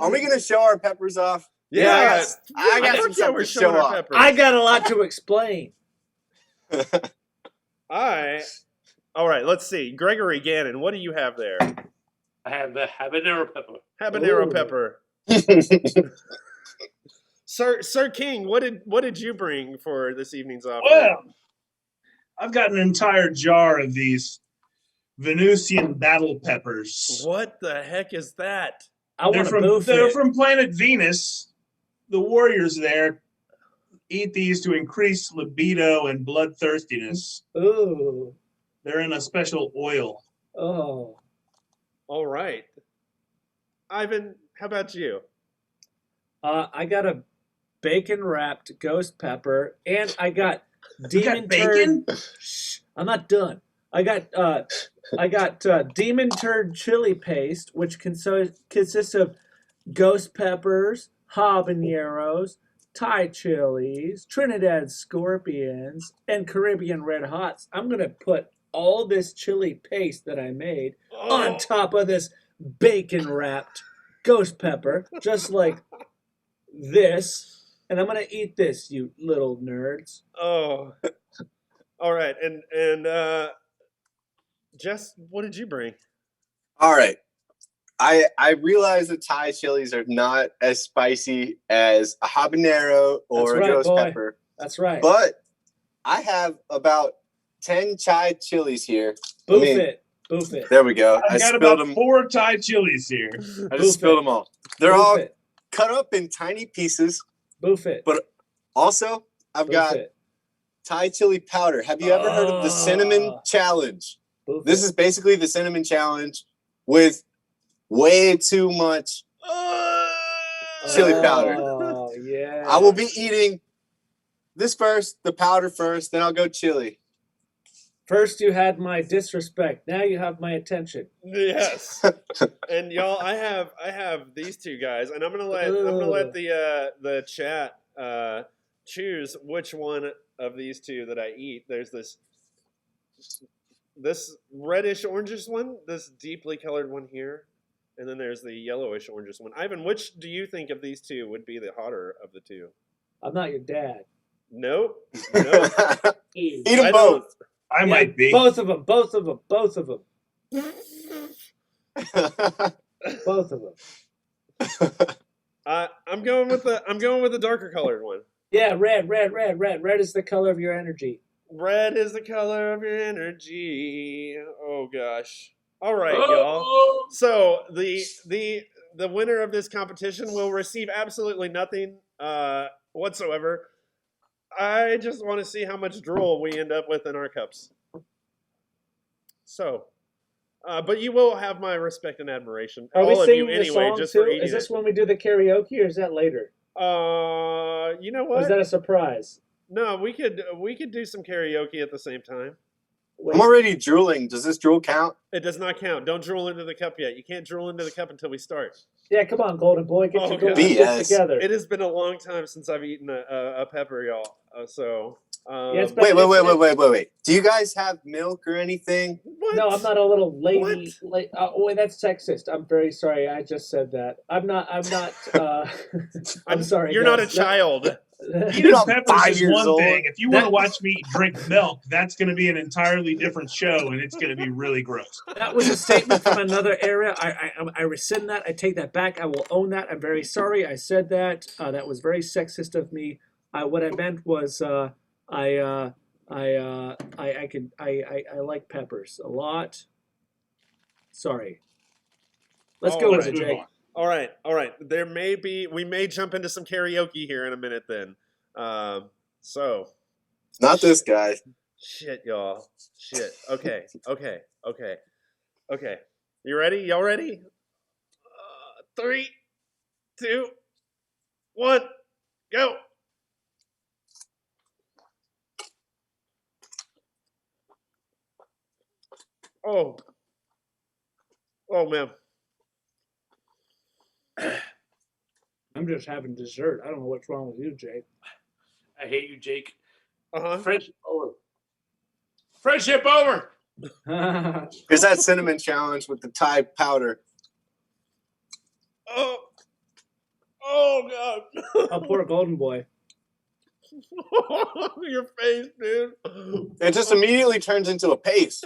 Are we gonna show our peppers off? Yeah, I got fuck some yeah, we're stuff to showing show our off. peppers. I got a lot to explain. All right, let's see. Gregory Gannon, what do you have there? I have the habanero pepper. Habanero Ooh. pepper. Sir King, what did you bring for this evening's offering? Well, I've got an entire jar of these Venusian battle peppers. What the heck is that? I want to They're move from planet Venus. The warriors there eat these to increase libido and bloodthirstiness. Ooh. They're in a special oil. Oh. All right. Ivan, how about you? I got a bacon wrapped ghost pepper, and I got You demon got bacon? turd. Shh, I'm not done. I got demon turd chili paste, which consists of ghost peppers, habaneros, Thai chilies, Trinidad scorpions, and Caribbean red hots. I'm gonna put all this chili paste that I made on top of this bacon wrapped ghost pepper, just like this, and I'm gonna eat this, you little nerds. Oh. All right, and Jess, what did you bring? All right. I realize that Thai chilies are not as spicy as a habanero or That's a right, ghost boy. pepper, That's right. but I have about 10 Thai chilies here. Boof I mean, it. There we go. I I've got spilled about them. 4 Thai chilies here. I just spilled them all. They're Boof all it. cut up in tiny pieces. Boof it. But also, I've Boof got it. Thai chili powder. Have you ever heard of the cinnamon challenge? Boof This it. is basically the cinnamon challenge with way too much chili powder. Oh, yeah. I will be eating this first, the powder first, then I'll go chili. First you had my disrespect. Now you have my attention. Yes. And y'all, I have these two guys, and I'm gonna let the chat choose which one of these two that I eat. There's this reddish orangish one, this deeply colored one here, and then there's the yellowish orangish one. Ivan, which do you think of these two would be the hotter of the two? I'm not your dad. Nope. Eat them both. I might be. Both of them. Both of them. Both of them. Both of them. I'm going with the darker colored one. Yeah, red. Red is the color of your energy. Red is the color of your energy. Oh gosh. All right, y'all. So the winner of this competition will receive absolutely nothing whatsoever. I just want to see how much drool we end up with in our cups. So, but you will have my respect and admiration. Are we all of singing you the anyway, song just too? for eating Is this it. when we do the karaoke, or is that later? You know Or what? is that a surprise? No, we could do some karaoke at the same time. Wait. I'm already drooling. Does this drool count? It does not count. Don't drool into the cup yet. You can't drool into the cup until we start. Yeah, come on, Golden Boy, get Oh, your golden God. shit BS. together. It has been a long time since I've eaten a pepper, y'all. Yeah, it's been- Wait. Do you guys have milk or anything? What? No, I'm not a little lady. Wait, that's sexist. I'm very sorry. I just said that. I'm not. I'm sorry. You're not a guys. child. Eating not peppers 5 is years one old. thing. If you want to watch me drink milk, that's going to be an entirely different show, and it's going to be really gross. That was a statement from another era. I rescind that. I take that back. I will own that. I'm very sorry. I said that. That was very sexist of me. What I meant was I like peppers a lot. Sorry. Let's go with it, Jake. All right. We may jump into some karaoke here in a minute then. So. Not this guy. Shit, y'all. Shit. Okay. You ready? Y'all ready? 3, 2, 1, go. Oh man. I'm just having dessert. I don't know what's wrong with you, Jake. I hate you, Jake. Uh-huh. Friendship over. Friendship over. Here's that cinnamon challenge with the Thai powder. Oh God. Oh, poor Golden Boy. Your face, dude. It just immediately turns into a paste.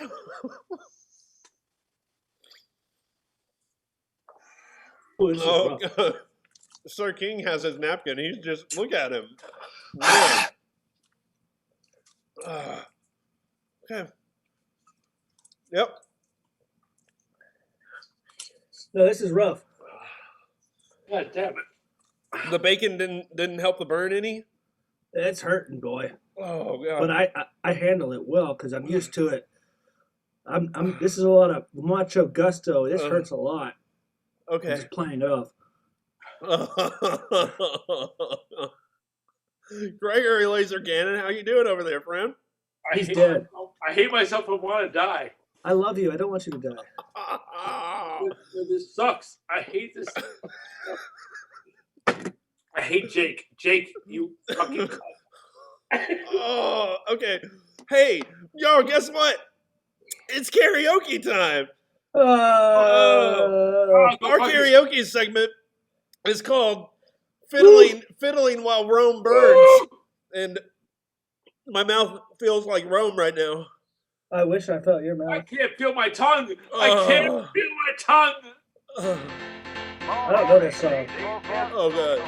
Ooh, this is Oh rough. God. Sir King has his napkin. He's just look at him. Man. Okay. Yep. No, this is rough. God damn it. The bacon didn't help the burn any. It's hurting, boy. Oh God. But I handle it well because I'm used to it. This is a lot of macho gusto. This hurts a lot. I'm Okay. just playing it off. Gregory Laser Gannon, how you doing over there, friend? He's dead. I hate myself and want to die. I love you. I don't want you to die. This sucks. I hate this. I hate Jake. Jake, you fucking cunt. Oh, okay. Hey, yo, guess what? It's karaoke time. Our karaoke segment is called Fiddling While Rome Burns. And my mouth feels like Rome right now. I wish I felt your I mouth. can't feel my tongue. I can't feel my tongue. I don't know this song. Oh, God.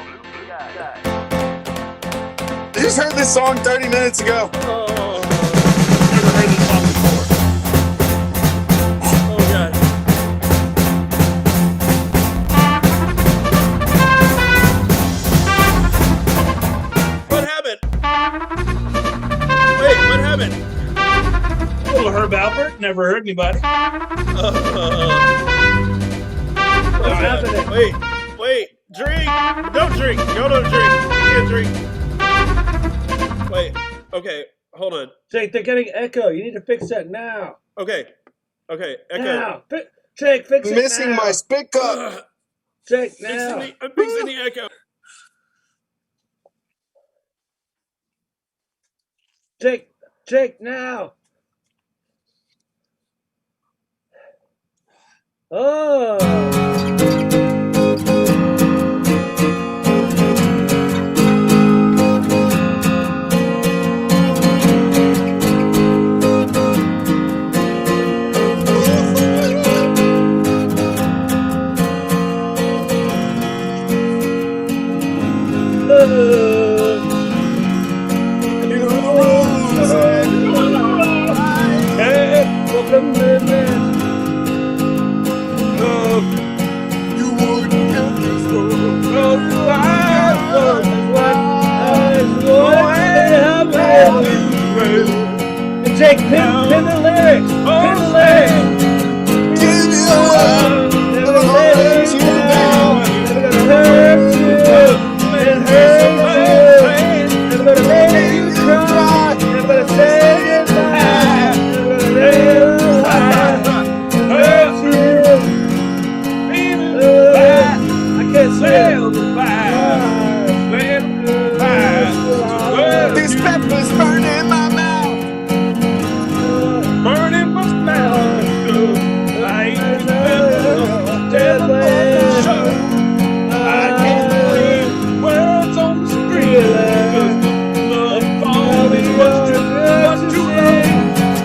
I just heard this song 30 minutes ago. Oh, Never heard this song before. oh God. What happened? Wait, what happened? Little Herb Alpert, never hurt anybody. What's happening? Wait, drink. Don't drink. Y'all don't drink. You can't drink. Wait, okay. Hold on. Jake, they're getting echo. You need to fix that now. Okay. Echo. Now. Jake, fix I'm it missing now. my spit cup. Jake, Fixing now. I'm fixing the echo. Jake, now. Oh. Welcome to You wouldn't get this Jake, pin the lyrics. Pin the lyrics. Give you up. Never Never let let you you down. down. Never gonna hurt you and hurt you. Never gonna make you cry. Never gonna say goodbye. Never gonna hurt you. I can't say This pepper's burning my mouth. Burning my mouth. I ain't I can't believe words on the street. Love always was too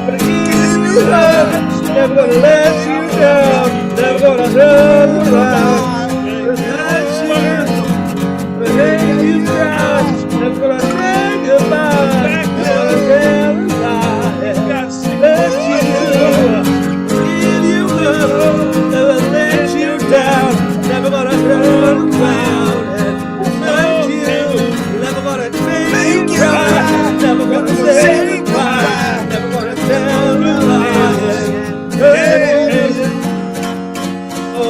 but give you love. Never gonna let you down. Never gonna turn around. Never let you. Make you cry. Never gonna say goodbye. Never gonna tell a lie. Let you. Give you love. Never let you down. Never gonna turn around. Let you. Never gonna make you cry. Never gonna say goodbye. Never gonna tell a lie. Oh,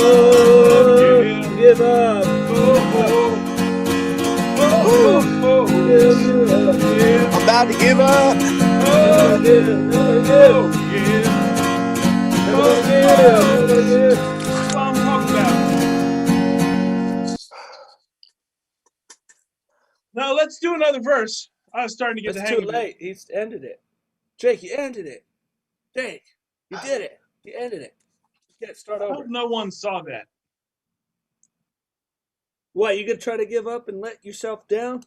give up. I'm about to give up. That's what I'm talking about. Now let's do another verse. I was starting to get the It's hang too of it. late. He's ended it. Jake, you ended it. Jake, you did it. You ended it. You can't start I over. hope no one saw that. What, you gonna try to give up and let yourself down?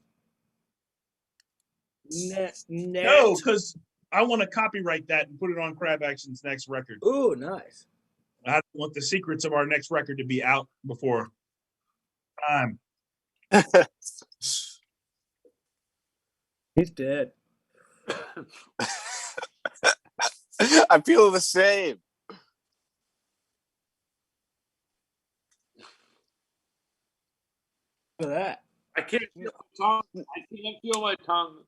No, because I want to copyright that and put it on Crab Action's next record. Ooh, nice. I want the secrets of our next record to be out before time. He's dead. I feel the same. Look at that. I can't feel my tongue. I can't feel my tongue.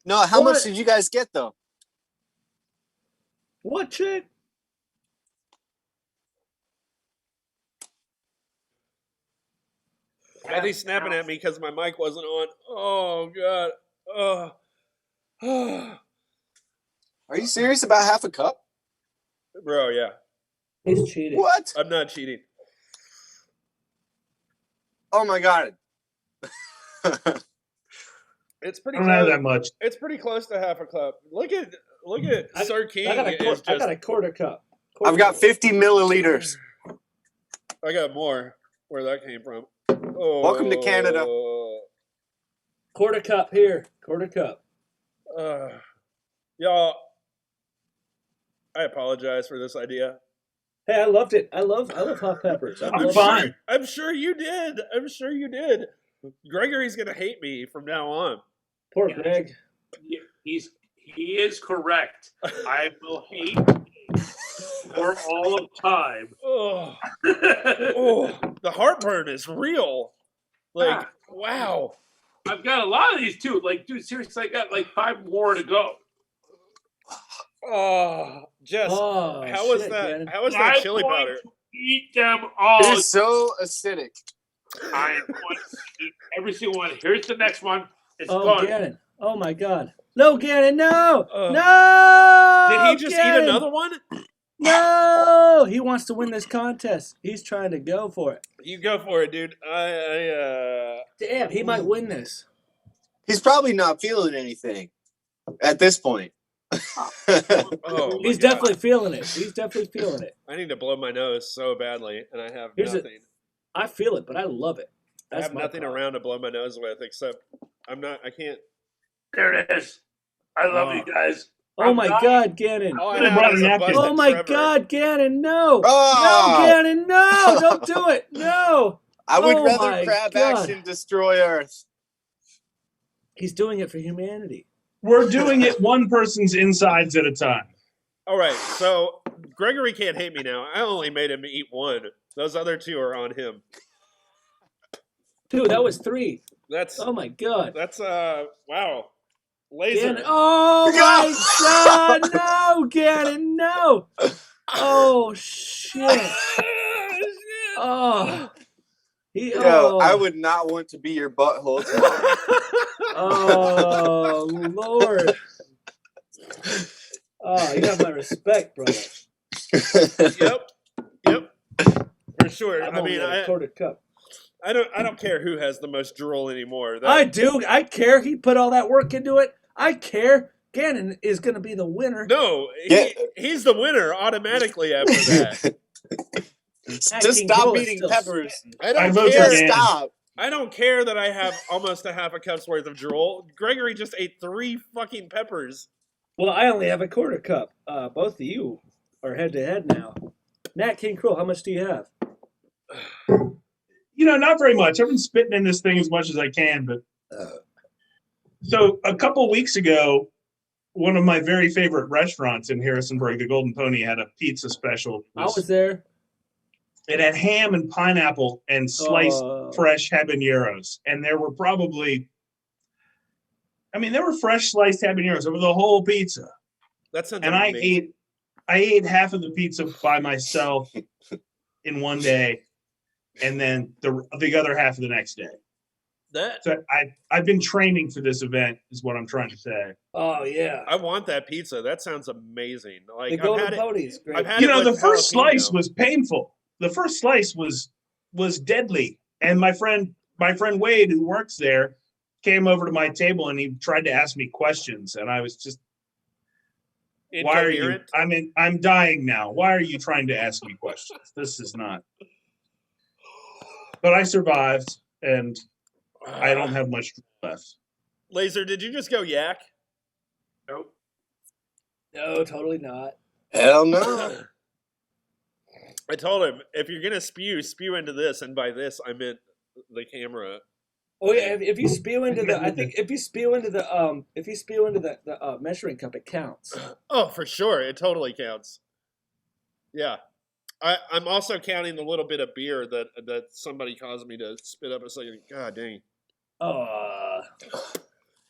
No, how What? much did you guys get though? What, chick? Kathy's snapping at me because my mic wasn't on. Oh god. Oh. Are you serious about half a cup? Bro, yeah. He's cheating. What? I'm not cheating. Oh my god. It's pretty I don't have close. that much. It's pretty close to half a cup. Look at Sir King I got a quarter cup. I've got 50 milliliters. I got more. Where that came from. Oh. Welcome to Canada. Quarter cup here. Quarter cup. Y'all, I apologize for this idea. Hey, I loved it. I love hot peppers. I'm fine. I'm sure you did. I'm sure you did. Gregory's gonna hate me from now on. Poor Greg. He is correct. I will hate for all of time. Oh, the heartburn is real. Like, wow. I've got a lot of these too. Like, dude, seriously, I got like 5 more to go. Oh, Jess, how was that? Brandon. How was that chili I'm going powder? to eat them all. It is so acidic. I am going to eat every single one. Here's the next one. It's Oh, gone. Gannon. Oh, my God. No, Gannon, no! Ugh. No! Did he just Gannon! eat another one? No! He wants to win this contest. He's trying to go for it. You go for it, dude. Damn, he might win this. He's probably not feeling anything at this point. Oh, He's definitely feeling it. He's definitely feeling it. I need to blow my nose so badly, and I have Here's nothing. I feel it, but I love it. I That's have my nothing problem. around to blow my nose with except I can't. There it is. I love you guys. Oh my God, Gannon. All I They have brought is a a napkin. busted Oh my Trevor. God, Gannon, no. Oh! No, Gannon, no. Don't do it. No. I would Oh rather my crab God. action destroy Earth. He's doing it for humanity. We're doing it one person's insides at a time. All right, so Gregory can't hate me now. I only made him eat one. Those other two are on him. Dude, that was 3. That's Oh my God. wow. Laser. Gannon. Oh my God. No, Gannon, no. Oh shit. Oh. Yo, I would not want to be your butthole tomorrow. Oh Lord. Oh, you have my respect, brother. Yep. For sure. I'm I only mean, at a quarter cup. I don't care who has the most drool anymore. I do. I care. He put all that work into it. I care. Gannon is going to be the winner. No, he's the winner automatically after that. Just stop eating peppers. I I don't vote for care. Gannon. Stop. I don't care that I have almost a half a cup's worth of drool. Gregory just ate 3 fucking peppers. Well, I only have a quarter cup. Both of you are head to head now. Nat King Cruel, how much do you have? Not very much. I've been spitting in this thing as much as I can, but so a couple weeks ago, one of my very favorite restaurants in Harrisonburg, the Golden Pony, had a pizza special. I was there. It had ham and pineapple and sliced fresh habaneros, and there were fresh sliced habaneros over the whole pizza. That sounds And amazing. I ate half of the pizza by myself in one day, and then the other half of the next day. So I've been training for this event, is what I'm trying to say. Oh yeah, I want that pizza. That sounds amazing. Like the Golden Pony's great. The first slice was painful. The first slice was deadly, and my friend Wade, who works there, came over to my table and he tried to ask me questions, and I was just, why are you? I'm dying now. Why are you trying to ask me questions? This is not. But I survived, and I don't have much left. Laser, did you just go yak? Nope. No, totally not. Hell no. I told him, if you're gonna spew into this, and by this I meant the camera. Oh yeah, if you spew into if you spew into the measuring cup, it counts. Oh, for sure, it totally counts. Yeah, I'm also counting the little bit of beer that somebody caused me to spit up a second. God dang.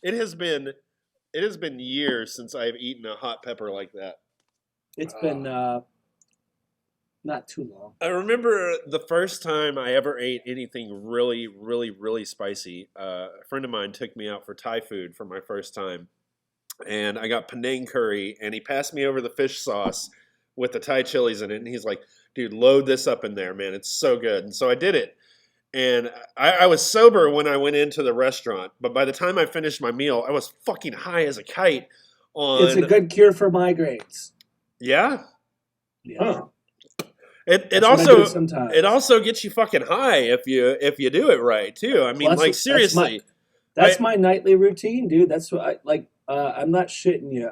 It has been years since I've eaten a hot pepper like that. It's been not too long. I remember the first time I ever ate anything really, really, really spicy. A friend of mine took me out for Thai food for my first time. And I got Penang curry, and he passed me over the fish sauce with the Thai chilies in it. And he's like, dude, load this up in there, man. It's so good. And so I did it. And I was sober when I went into the restaurant. But by the time I finished my meal, I was fucking high as a kite. It's a good cure for migraines. Yeah? Yeah. Huh. It also gets you fucking high if you do it right too. I mean, like seriously, that's my nightly routine, dude. That's what I like. I'm not shitting you.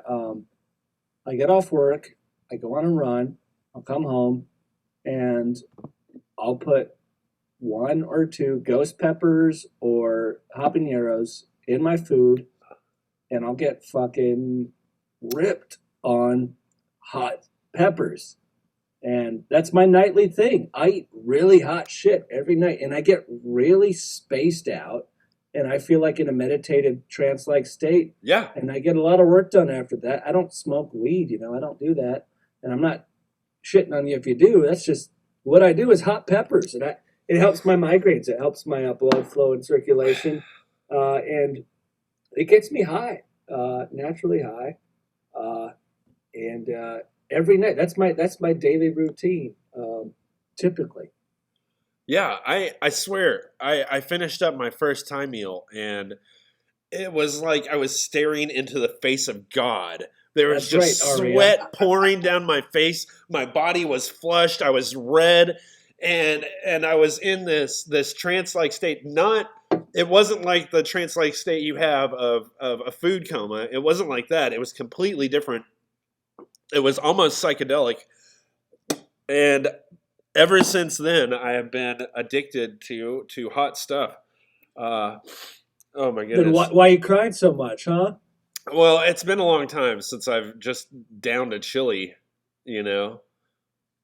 I get off work, I go on a run, I'll come home, and I'll put 1 or 2 ghost peppers or habaneros in my food, and I'll get fucking ripped on hot peppers. And that's my nightly thing. I eat really hot shit every night, and I get really spaced out, and I feel like in a meditative trance-like state. Yeah. And I get a lot of work done after that. I don't smoke weed, I don't do that. And I'm not shitting on you if you do. That's just what I do is hot peppers, and it helps my migraines. It helps my blood flow and circulation. And It gets me high, naturally high, and every night. That's my daily routine, typically. Yeah, I swear, I finished up my first Thai meal, and it was like I was staring into the face of God. There was That's right, just Aria. sweat pouring down my face. My body was flushed. I was red, and I was in this trance-like state. Not, it wasn't like the trance-like state you have of a food coma. It wasn't like that. It was completely different. It was almost psychedelic, and ever since then, I have been addicted to hot stuff. Uh, oh my Then goodness! why you crying so much, huh? Well, it's been a long time since I've just downed a chili, you know.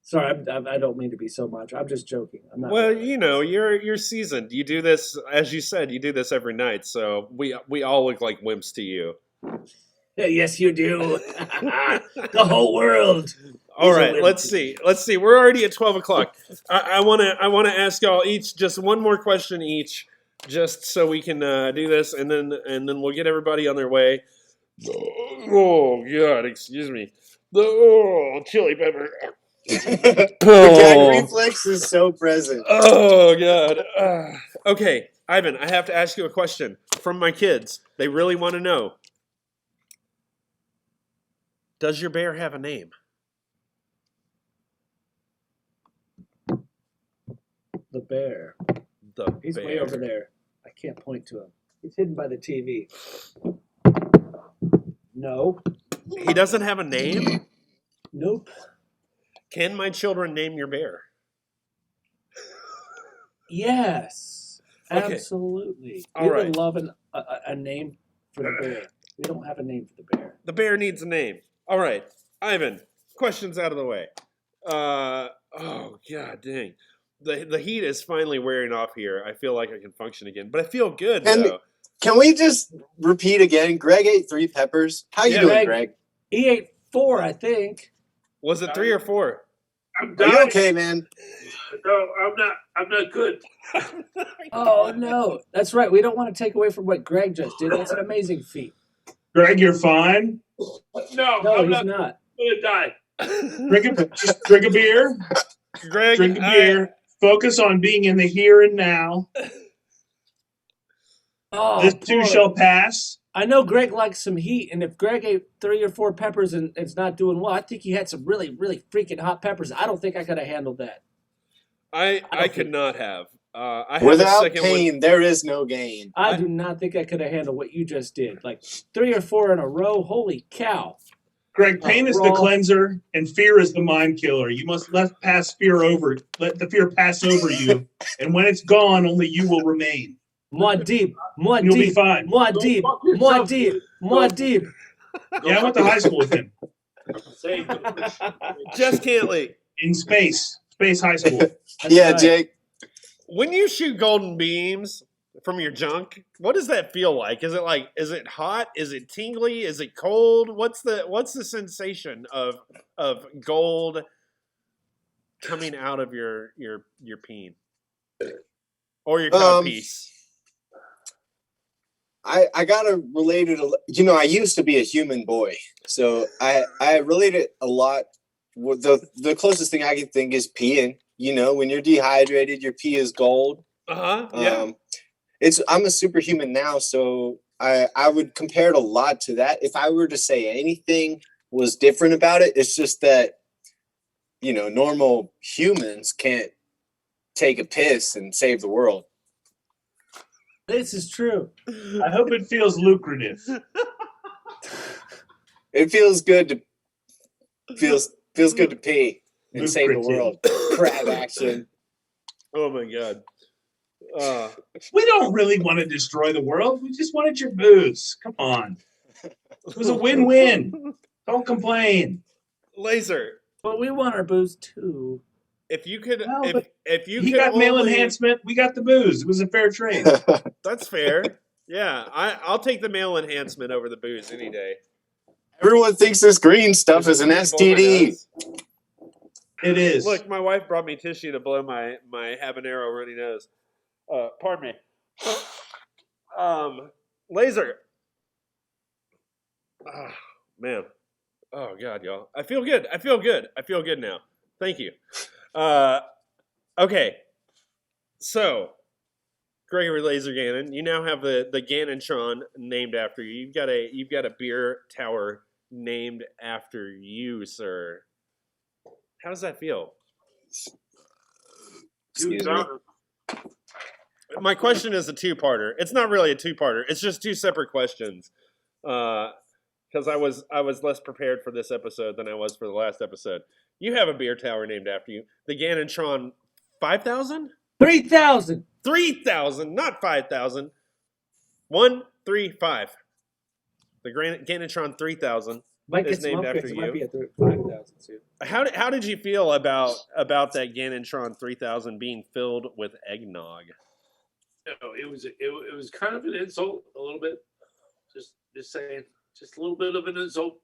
Sorry, I don't mean to be so much. I'm just joking. I'm not. Well, really you like know, this. you're seasoned. You do this, as you said, you do this every night. So we all look like wimps to you. Yeah, yes, you do. The whole world. All is a right, wimp let's to see. Let's see. We're already at 12 o'clock. I wanna ask y'all each just one more question each, just so we can do this, and then we'll get everybody on their way. Oh God, excuse me. The chili pepper. The gag Oh. reflex is so present. Oh God. Okay, Ivan, I have to ask you a question from my kids. They really want to know. Does your bear have a name? The bear. The He's bear. way over there. I can't point to him. He's hidden by the TV. No. He doesn't have a name? Nope. Can my children name your bear? Yes. Okay. Absolutely. All We right. would love a name for the bear. We don't have a name for the bear. The bear needs a name. All right, Ivan. Questions out of the way. Oh God, dang. The heat is finally wearing off here. I feel like I can function again, but I feel good And though. can we just repeat again? Greg ate 3 peppers. How you Yeah. doing, Greg- Greg? He ate 4, I think. Was it 3 or 4? I'm Are you dying. okay, man? No, I'm not good. Oh no. That's right. We don't want to take away from what Greg just did. That's an amazing feat. Greg, you're fine. No, No, I'm he's not not. gonna die. Just drink a beer. Greg, Drink a beer. Focus on being in the here and now. Oh, This too boy. shall pass. I know Greg likes some heat, and if Greg ate 3 or 4 peppers and it's not doing well, I think he had some really, really freaking hot peppers. I don't think I could have handled that. I could not have. I have a Without second pain, one. there is no gain. I do not think I could have handled what you just did. Like 3 or 4 in a row. Holy cow. Greg, pain is the Raw. cleanser and fear is the mind killer. You must let the fear pass over you. And when it's gone, only you will remain. More deep, more You'll be deep, fine. more deep, fuck more yourself, deep, dude. more Go. deep. Yeah, I went to high school with him Same. Just Cantley. in space high school. That's Yeah, right. Jake. When you shoot golden beams from your junk, what does that feel like? Is it hot? Is it tingly? Is it cold? What's the sensation of gold coming out of your peen? Or your codpiece? I gotta relate it. I used to be a human boy, so I relate it a lot. The closest thing I can think is peeing. When you're dehydrated, your pee is gold. Yeah. I'm a superhuman now, so I would compare it a lot to that. If I were to say anything was different about it, it's just that normal humans can't take a piss and save the world. This is true. I hope it feels lucrative. It feels good to pee and save the Lucrative. world. Crab action. Oh my God. We don't really want to destroy the world. We just wanted your booze. Come on. It was a win-win. Don't complain. Laser. But we want our booze too. If you could, Well, but if you He could got male only- enhancement. We got the booze. It was a fair trade. That's fair. Yeah, I'll take the male enhancement over the booze any day. Everyone thinks this green stuff is an Just blow my STD. nose. It is. Look, my wife brought me tissue to blow my habanero runny nose. Pardon me. Laser, Oh, man. Oh God, y'all. I feel good. I feel good. I feel good now. Thank you. Okay. So, Gregory Laser Gannon, you now have the Gannonitron named after you. You've got a beer tower named after you, sir. How does that feel? Excuse me. My question is a two-parter. It's not really a two-parter. It's just two separate questions. Because I was less prepared for this episode than I was for the last episode. You have a beer tower named after you. The Gannonitron 5,000? 3,000. 3,000, not 5,000. 1, 3, 5. The Gannonitron 3,000 Might is get some named upgrades. after It might be you. at 5,000 too. How did you feel about that Gannonitron 3,000 being filled with eggnog? No, it was kind of an insult, a little bit. Just saying, just a little bit of an insult.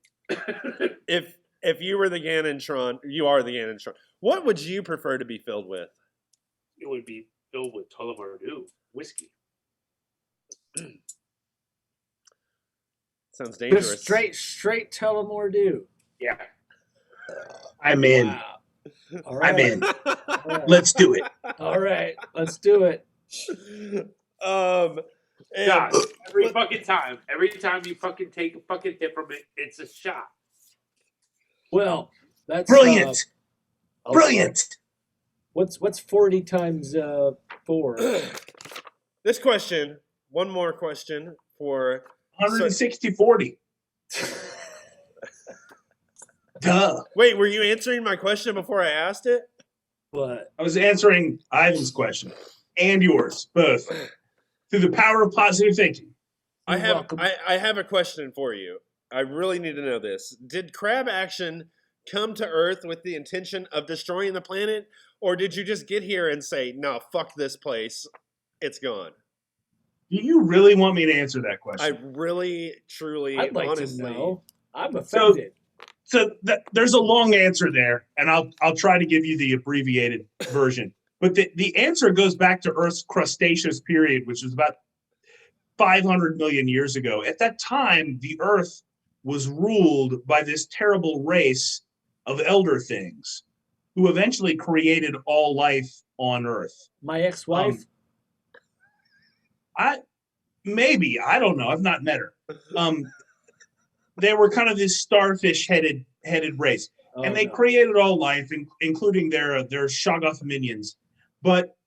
If you were the Gannonitron, you are the Gannonitron. What would you prefer to be filled with? It would be filled with Tullamore whiskey. Sounds dangerous. Just straight Tullamore Dew. Yeah. I'm in. Wow. All right. I'm in. All right. Let's do it. All right. Let's do it. And- God, every time you fucking take a fucking hit from it, it's a shot. Well, that's Brilliant. okay. Brilliant. What's 40 times 4? This question, one more question for 160-40. Duh. Wait, were you answering my question before I asked it? What? I was answering Ivan's question and yours, both, through the power of positive thinking. I You're welcome. have a question for you. I really need to know this. Did Crab Action come to Earth with the intention of destroying the planet, or did you just get here and say, "No, fuck this place, it's gone"? Do you really want me to answer that I question? really, truly, I'd like honestly, to know. I'm offended. So there's a long answer there, and I'll try to give you the abbreviated version. But the answer goes back to Earth's Cretaceous period, which was about 500 million years ago. At that time, the Earth was ruled by this terrible race of elder things who eventually created all life on Earth. My ex-wife. I don't know. I've not met her. They were kind of this starfish headed race, and they created all life, including their Shoggoth minions. But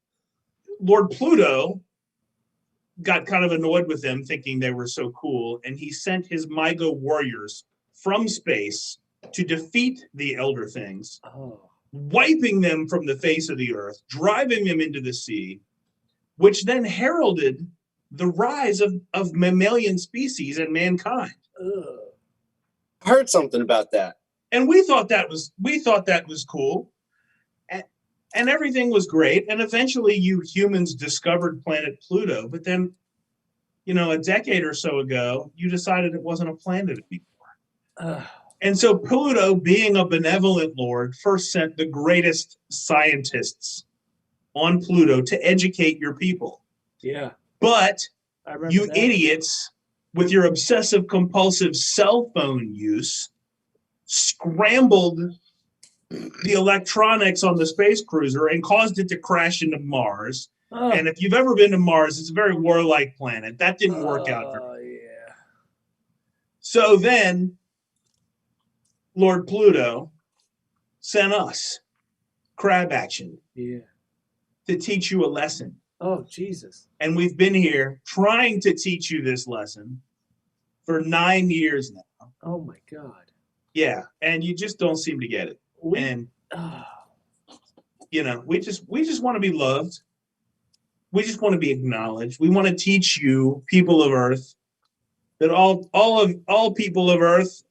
Lord Pluto got kind of annoyed with them, thinking they were so cool, and he sent his Mygo warriors from space to defeat the elder things, wiping them from the face of the earth, driving them into the sea, which then heralded the rise of mammalian species and mankind. I heard something about that. And we thought that was cool. And everything was great. And eventually you humans discovered planet Pluto. But then, a decade or so ago, you decided it wasn't a planet anymore. And so Pluto, being a benevolent lord, first sent the greatest scientists on Pluto to educate your people. Yeah. But you that. idiots, with your obsessive compulsive cell phone use, scrambled the electronics on the space cruiser and caused it to crash into Mars. And if you've ever been to Mars, it's a very warlike planet. That didn't work out very well. Yeah. So then Lord Pluto sent us, Crab Action, to teach you a lesson. Oh, Jesus. And we've been here trying to teach you this lesson for 9 years now. Oh, my God. Yeah, and you just don't seem to get it. We just want to be loved. We just want to be acknowledged. We want to teach you, people of Earth, that all people of Earth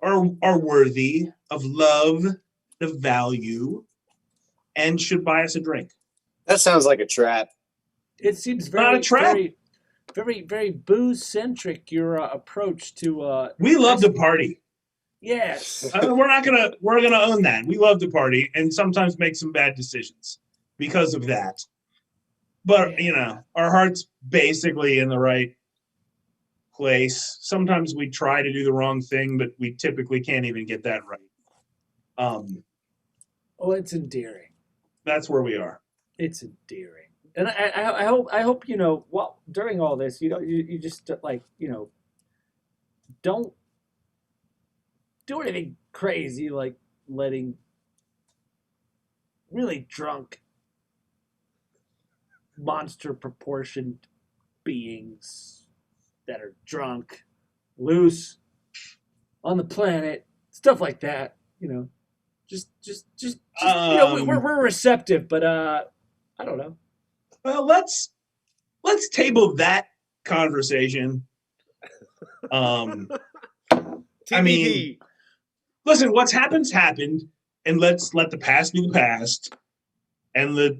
are worthy of love, of value, and should buy us a drink. That sounds like a trap. It seems Not a trap. very, very booze-centric, your approach to... We love to party. Yes. We're gonna own that. We love to party and sometimes make some bad decisions because of that. But our heart's basically in the right place. Sometimes we try to do the wrong thing, but we typically can't even get that right. Oh, it's endearing. That's where we are. It's endearing, and I hope well, during all this, you just don't do anything crazy like letting really drunk monster proportioned beings that are drunk loose on the planet, stuff like that. Just we're receptive, but I don't know. Well, let's table that conversation. I mean, listen, what's happened, and let's let the past be the past, and the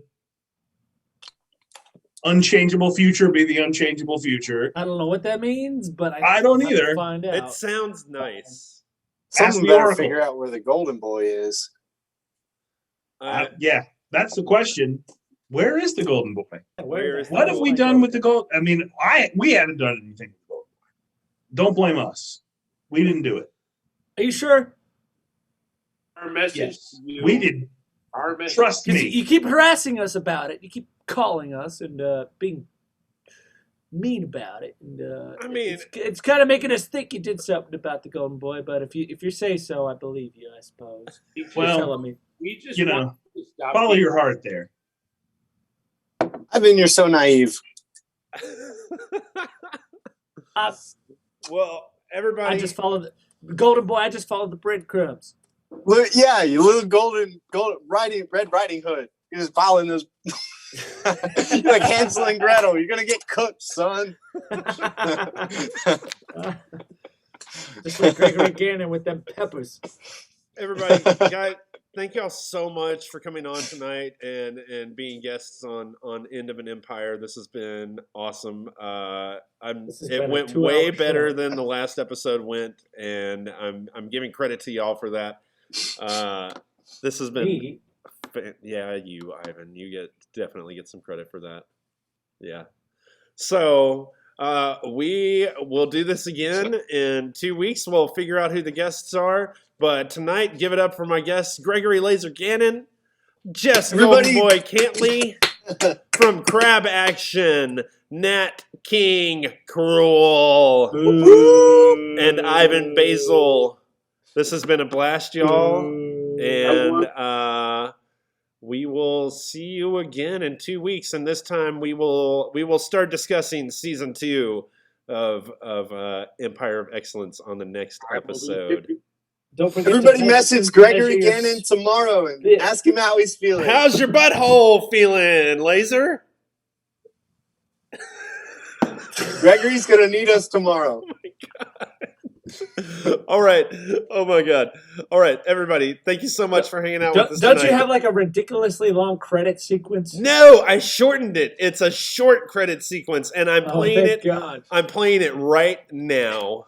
unchangeable future be the unchangeable future. I don't know what that means, but I don't have to either. find out. It sounds nice. Someone the better Oracle. figure out where the golden boy is. Yeah, that's the question. Where is the golden boy? Where is What have we done with the gold? I mean, we haven't done anything with the golden boy. Don't blame us. We didn't do it. Are you sure? Our message Yes, to you, we did. our message. Trust 'Cause me. you keep harassing us about it. You keep calling us and being mean about it. And I mean- it's kind of making us think you did something about the golden boy. But if you say so, I believe you. I suppose. Well, You're telling me. We just you know, want to stop Follow being- your heart there. I mean, you're so naive. Well, everybody. I just followed the golden boy. I just followed the breadcrumbs. Look, yeah, you little Red Riding Hood. You're just following those. You're like Hansel and Gretel. You're gonna get cooked, son. Just like Gregory Gannon with them peppers. Everybody, guys, thank y'all so much for coming on tonight and being guests on End of an Empire. This has been awesome. This has It been a went 2-hour way better show. than the last episode went, and I'm giving credit to y'all for that. This has been, Me? yeah, you, Ivan, you definitely get some credit for that. Yeah. So we will do this again in 2 weeks. We'll figure out who the guests are. But tonight, give it up for my guests, Gregory Laser Gannon, Jess Everybody- Golden Boy Cantley from Crab Action, Nat King Cruel, and Ivan Basil. This has been a blast, y'all. And we will see you again in 2 weeks. And this time we will start discussing season 2 of Empire of Excellence on the next episode. Don't forget Everybody to message Gregory measure your- Gannon tomorrow and Yeah. ask him how he's feeling. How's your butthole feeling, Laser? Gregory's gonna need us tomorrow. All right. Oh my God. All right, everybody. Thank you so much for hanging out with us Don't tonight. you have like a ridiculously long credit sequence? No, I shortened it. It's a short credit sequence, and I'm Oh, playing thank it. God. I'm playing it right now.